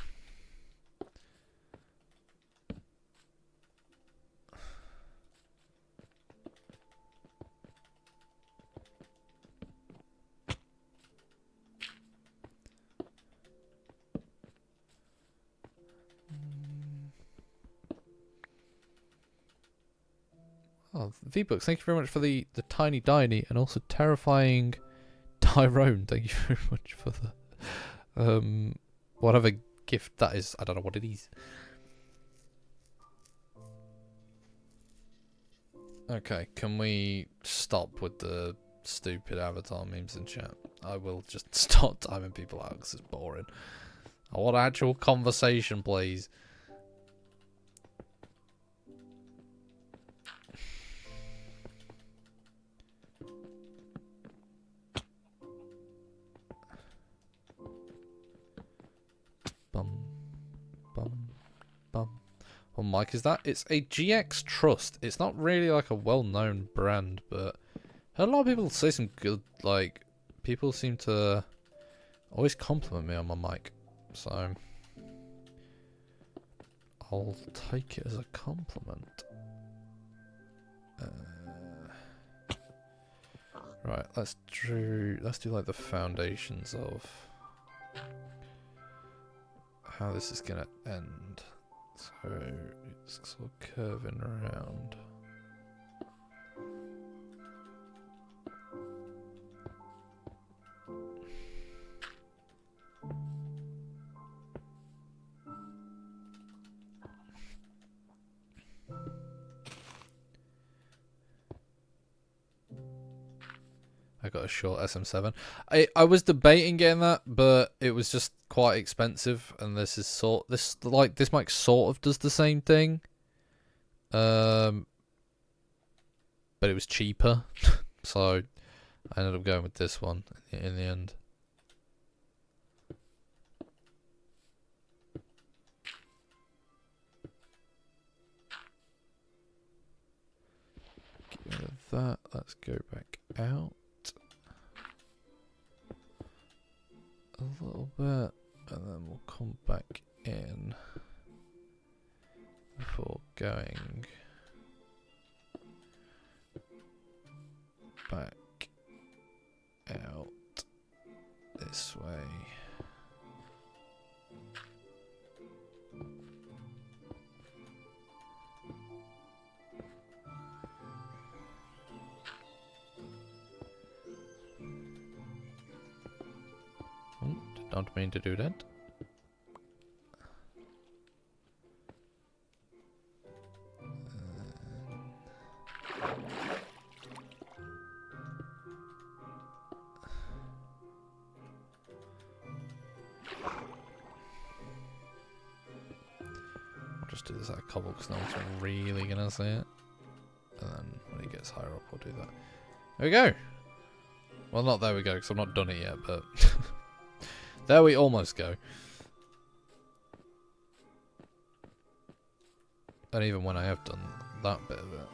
Oh, V-Books, thank you very much for the tiny Diney and also terrifying Tyrone. Thank you very much for the whatever gift that is. I don't know what it is. Okay, can we stop with the stupid avatar memes in chat? I will just stop timing people out because it's boring. I want actual conversation, please. Bum, bum, bum. What mic is that? It's a GX Trust. It's not really like a well-known brand, but I heard a lot of people say some good, like, people seem to always compliment me on my mic. So I'll take it as a compliment. Right, let's do like the foundations of how this is gonna end. So it's sort of curving around. I got a short SM7. I was debating getting that, but it was just quite expensive, and this mic sort of does the same thing. But it was cheaper, so I ended up going with this one in the end. Get rid of that. Let's go back out a little bit, and then we'll come back in before going back out this way. Don't mean to do that. I'll just do this out of cobble because no one's really gonna see it. And then when he gets higher up, we'll do that. There we go. Well, not there we go because I'm not done it yet, but there we almost go. And even when I have done that bit of it,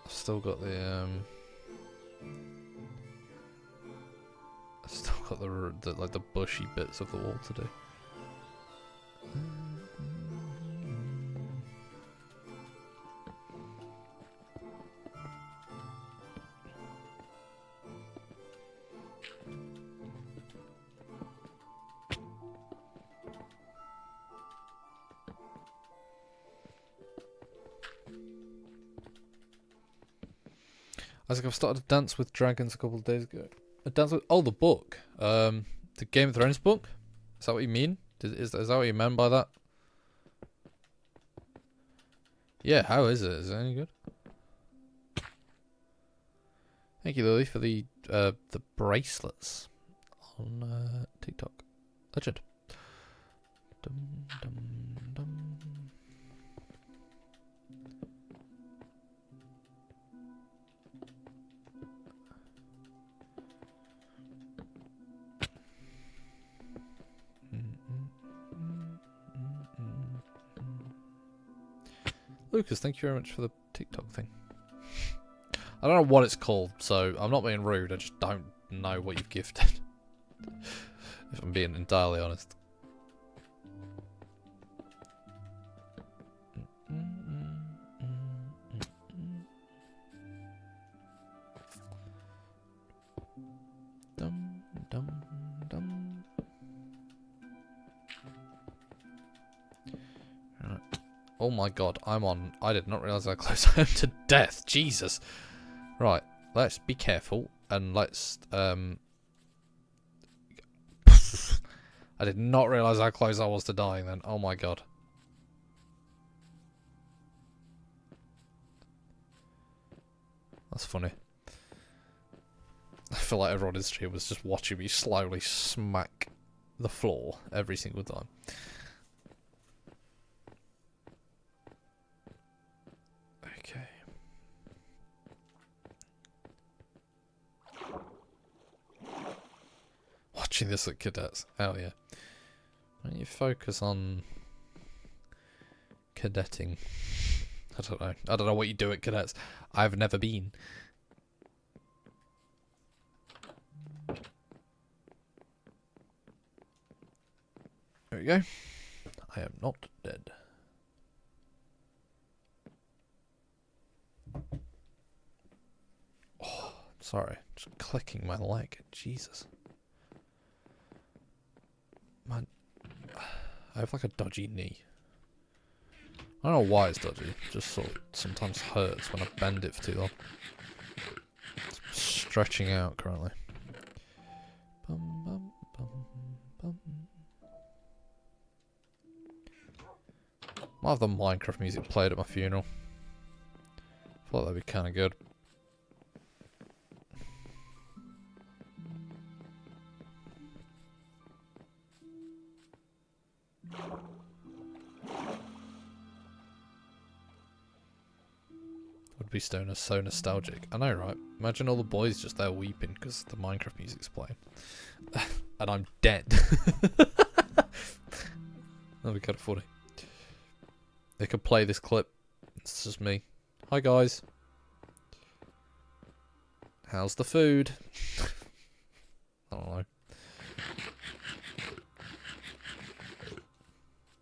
I've still got the I've still got the like the bushy bits of the wall to do. I've started a Dance with Dragons a couple of days ago. A Dance with the book, the Game of Thrones book. Is that what you mean? Is that what you meant by that? Yeah. How is it? Is it any good? Thank you, Lily, for the bracelets on TikTok. Legend. Dum, dum, dum. Lucas, thank you very much for the TikTok thing. I don't know what it's called, so I'm not being rude, I just don't know what you've gifted. If I'm being entirely honest. Dum, dum, dum. Right. Oh my god, I did not realise how close I am to death. Jesus. Right, let's be careful and let's I did not realise how close I was to dying then. Oh my god. That's funny. I feel like everyone in the stream was just watching me slowly smack the floor every single time. Okay. Watching this at cadets. Hell yeah. Why don't you focus on cadetting? I don't know. I don't know what you do at cadets. I've never been. There we go. I am not dead. Oh, sorry. Just clicking my leg. Jesus. Man, I have like a dodgy knee. I don't know why it's dodgy. It just sort of sometimes hurts when I bend it for too long. It's stretching out currently. Bum, bum, bum, bum. I'll have the Minecraft music played at my funeral. I thought that'd be kind of good. Would be so nostalgic. I know, right? Imagine all the boys just there weeping because the Minecraft music's playing. And I'm dead. That'd be kind of funny. They could play this clip. It's just me. Hi guys. How's the food? I don't know.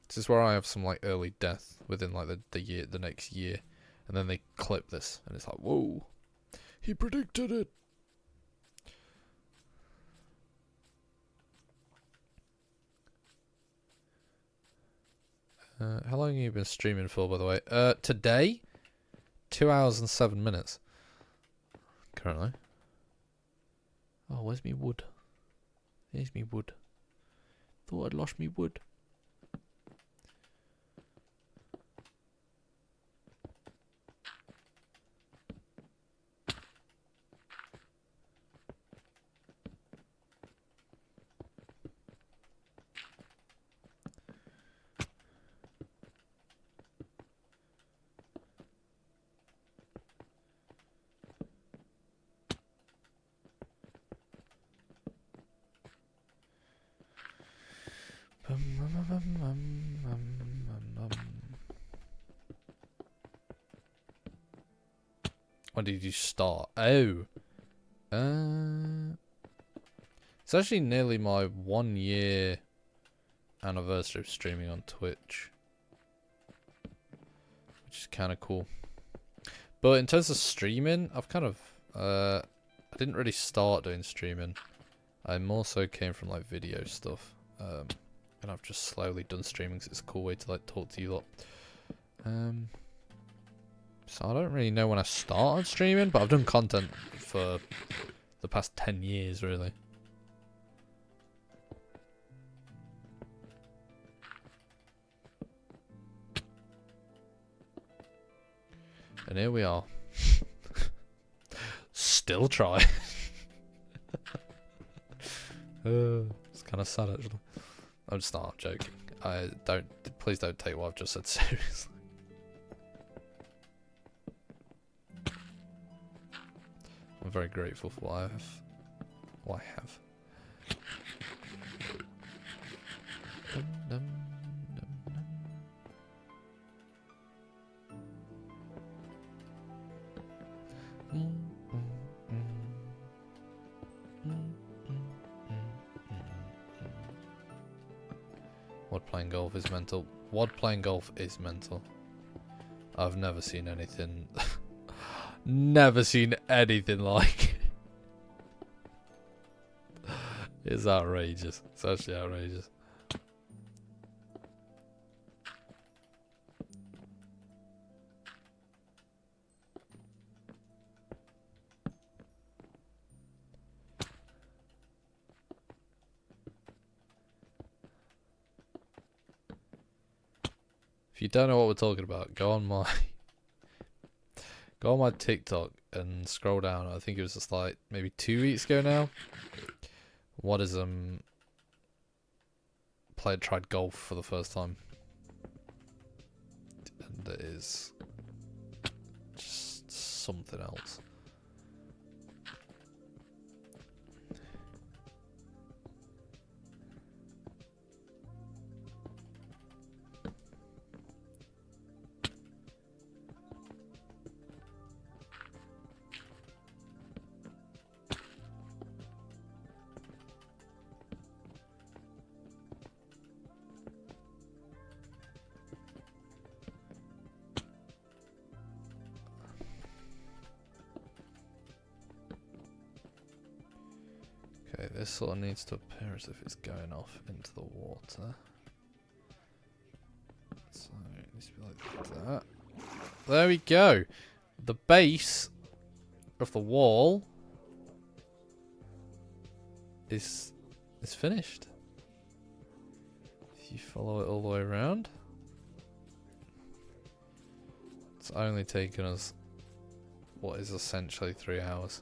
This is where I have some like early death within like the next year, and then they clip this, and it's like, whoa, he predicted it. How long have you been streaming for, by the way? Today, 2 hours and 7 minutes. Currently. Oh, where's me wood? There's me wood. Thought I'd lost me wood. When did you start? Oh. It's actually nearly my 1 year anniversary of streaming on Twitch. Which is kind of cool. But in terms of streaming, I've kind of... I didn't really start doing streaming. I more so came from like video stuff. And I've just slowly done streaming because it's a cool way to like talk to you lot. So I don't really know when I started streaming, but I've done content for the past 10 years, really. And here we are. Still try. It's kind of sad, actually. I'm just not joking. Please don't take what I've just said seriously. I'm very grateful for what I have. What I have. Dum, dum, dum, dum. WOD playing golf is mental. WOD playing golf is mental. I've never seen anything... never seen anything like it. It's outrageous. It's actually outrageous. you don't know what we're talking about, go on my TikTok and scroll down. I think it was just like maybe 2 weeks ago now. What is tried golf for the first time, and it is just something else. Okay, this sort of needs to appear as if it's going off into the water. So it needs to be like that. There we go. The base of the wall is finished. If you follow it all the way around, it's only taken us what is essentially 3 hours.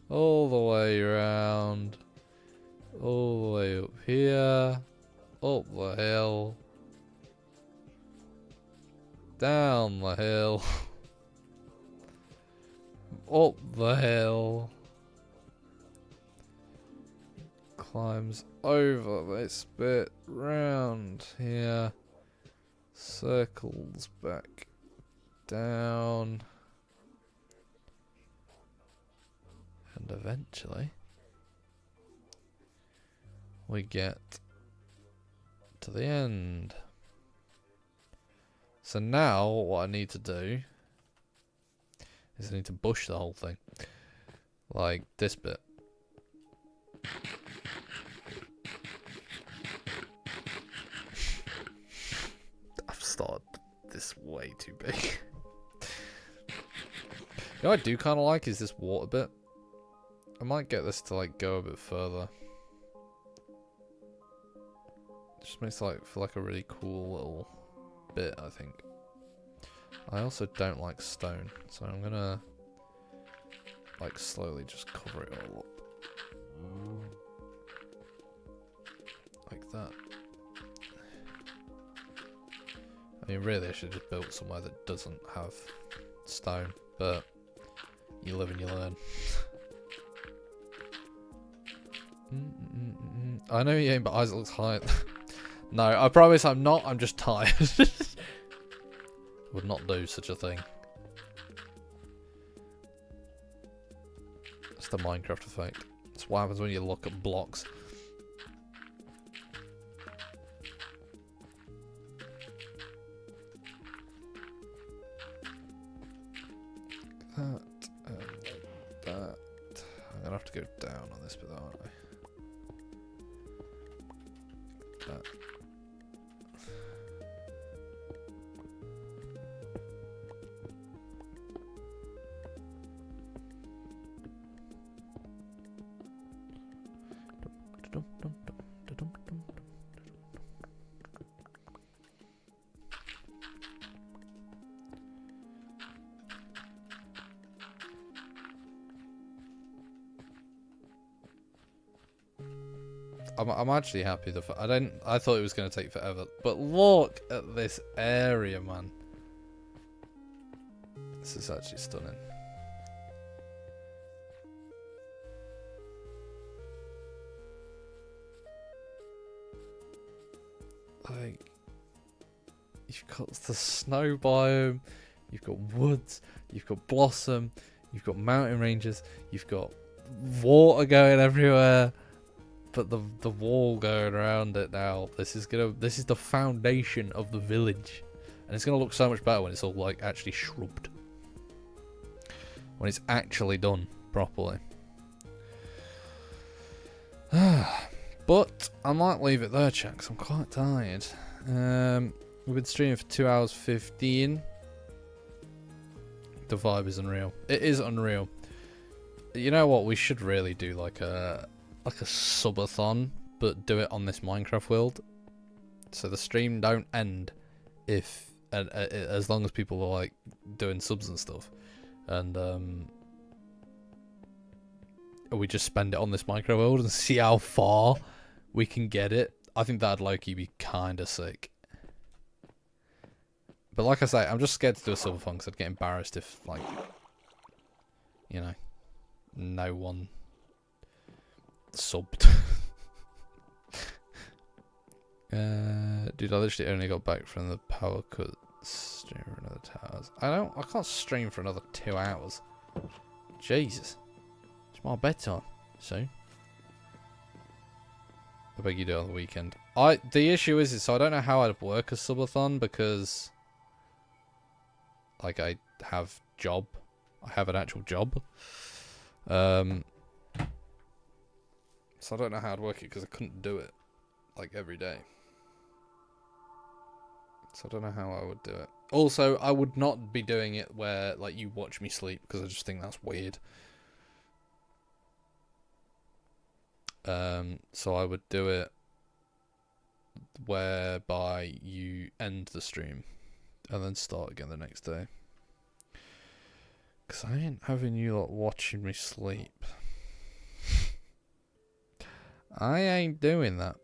All the way around, all the way up here, up the hill, down the hill, up the hill, climbs over this bit, round here, circles back down, and eventually we get to the end. So now what I need to do is I need to bush the whole thing, like this bit. I've started this way too big. You know what I do kind of like is this water bit. I might get this to like go a bit further. Just makes like feel like a really cool little bit, I think. I also don't like stone, so I'm gonna like slowly just cover it all up. Like that. I mean, really I should have just built somewhere that doesn't have stone, but you live and you learn. I know you ain't, but Isaac looks high. No, I promise I'm not. I'm just tired. Would not do such a thing. It's the Minecraft effect. It's what happens when you look at blocks. That and that. I'm gonna have to go down on this bit, aren't I? That. I'm actually happy. I thought it was going to take forever, but look at this area, man. This is actually stunning. Like, you've got the snow biome, you've got woods, you've got blossom, you've got mountain ranges, you've got water going everywhere. But the wall going around it now, this is the foundation of the village. And it's gonna look so much better when it's all like actually shrubbed. When it's actually done properly. But I might leave it there, chat, because I'm quite tired. We've been streaming for 2 hours 15. The vibe is unreal. It is unreal. You know what? We should really do like a subathon but do it on this Minecraft world. So the stream don't end if as long as people are like doing subs and stuff, and we just spend it on this Minecraft world and see how far we can get it. I think that'd low-key be kind of sick. But like I say, I'm just scared to do a silver fun because I'd get embarrassed if, like, you know, no one subbed. Dude, I literally only got back from the power cut. Stream for another 2 hours. I can't stream for another 2 hours. Jesus. It's my bedtime soon. I beg you do it on the weekend. The issue is so I don't know how I'd work a subathon because, like, I have an actual job. So I don't know how I'd work it because I couldn't do it like every day. So I don't know how I would do it. Also, I would not be doing it where like you watch me sleep because I just think that's weird. So I would do it whereby you end the stream and then start again the next day. Because I ain't having you lot watching me sleep. I ain't doing that.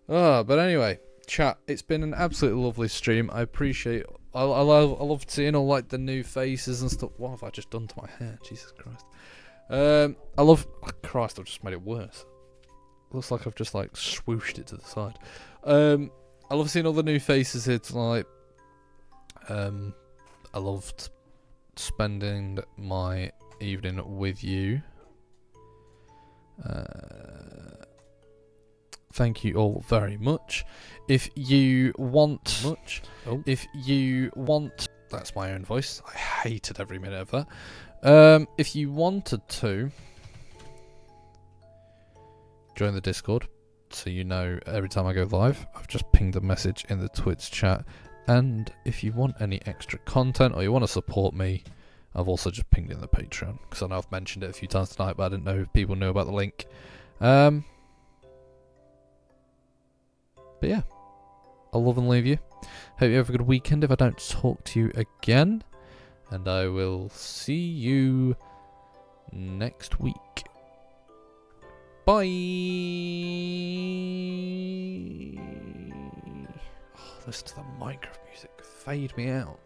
But anyway, chat, it's been an absolutely lovely stream. I appreciate I love seeing all like the new faces and stuff. What have I just done to my hair? Jesus Christ. Christ, I've just made it worse. Looks like I've just like swooshed it to the side. I love seeing all the new faces here tonight. I loved spending my evening with you. Thank you all very much. If you want that's my own voice. I hated every minute of that. If you wanted to join the Discord, so you know every time I go live, I've just pinged a message in the Twitch chat. And if you want any extra content or you want to support me, I've also just pinged in the Patreon because I know I've mentioned it a few times tonight, but I didn't know if people knew about the link. But yeah, I'll love and leave you. Hope you have a good weekend if I don't talk to you again. And I will see you next week. Bye. Oh, listen to the Minecraft music. Fade me out.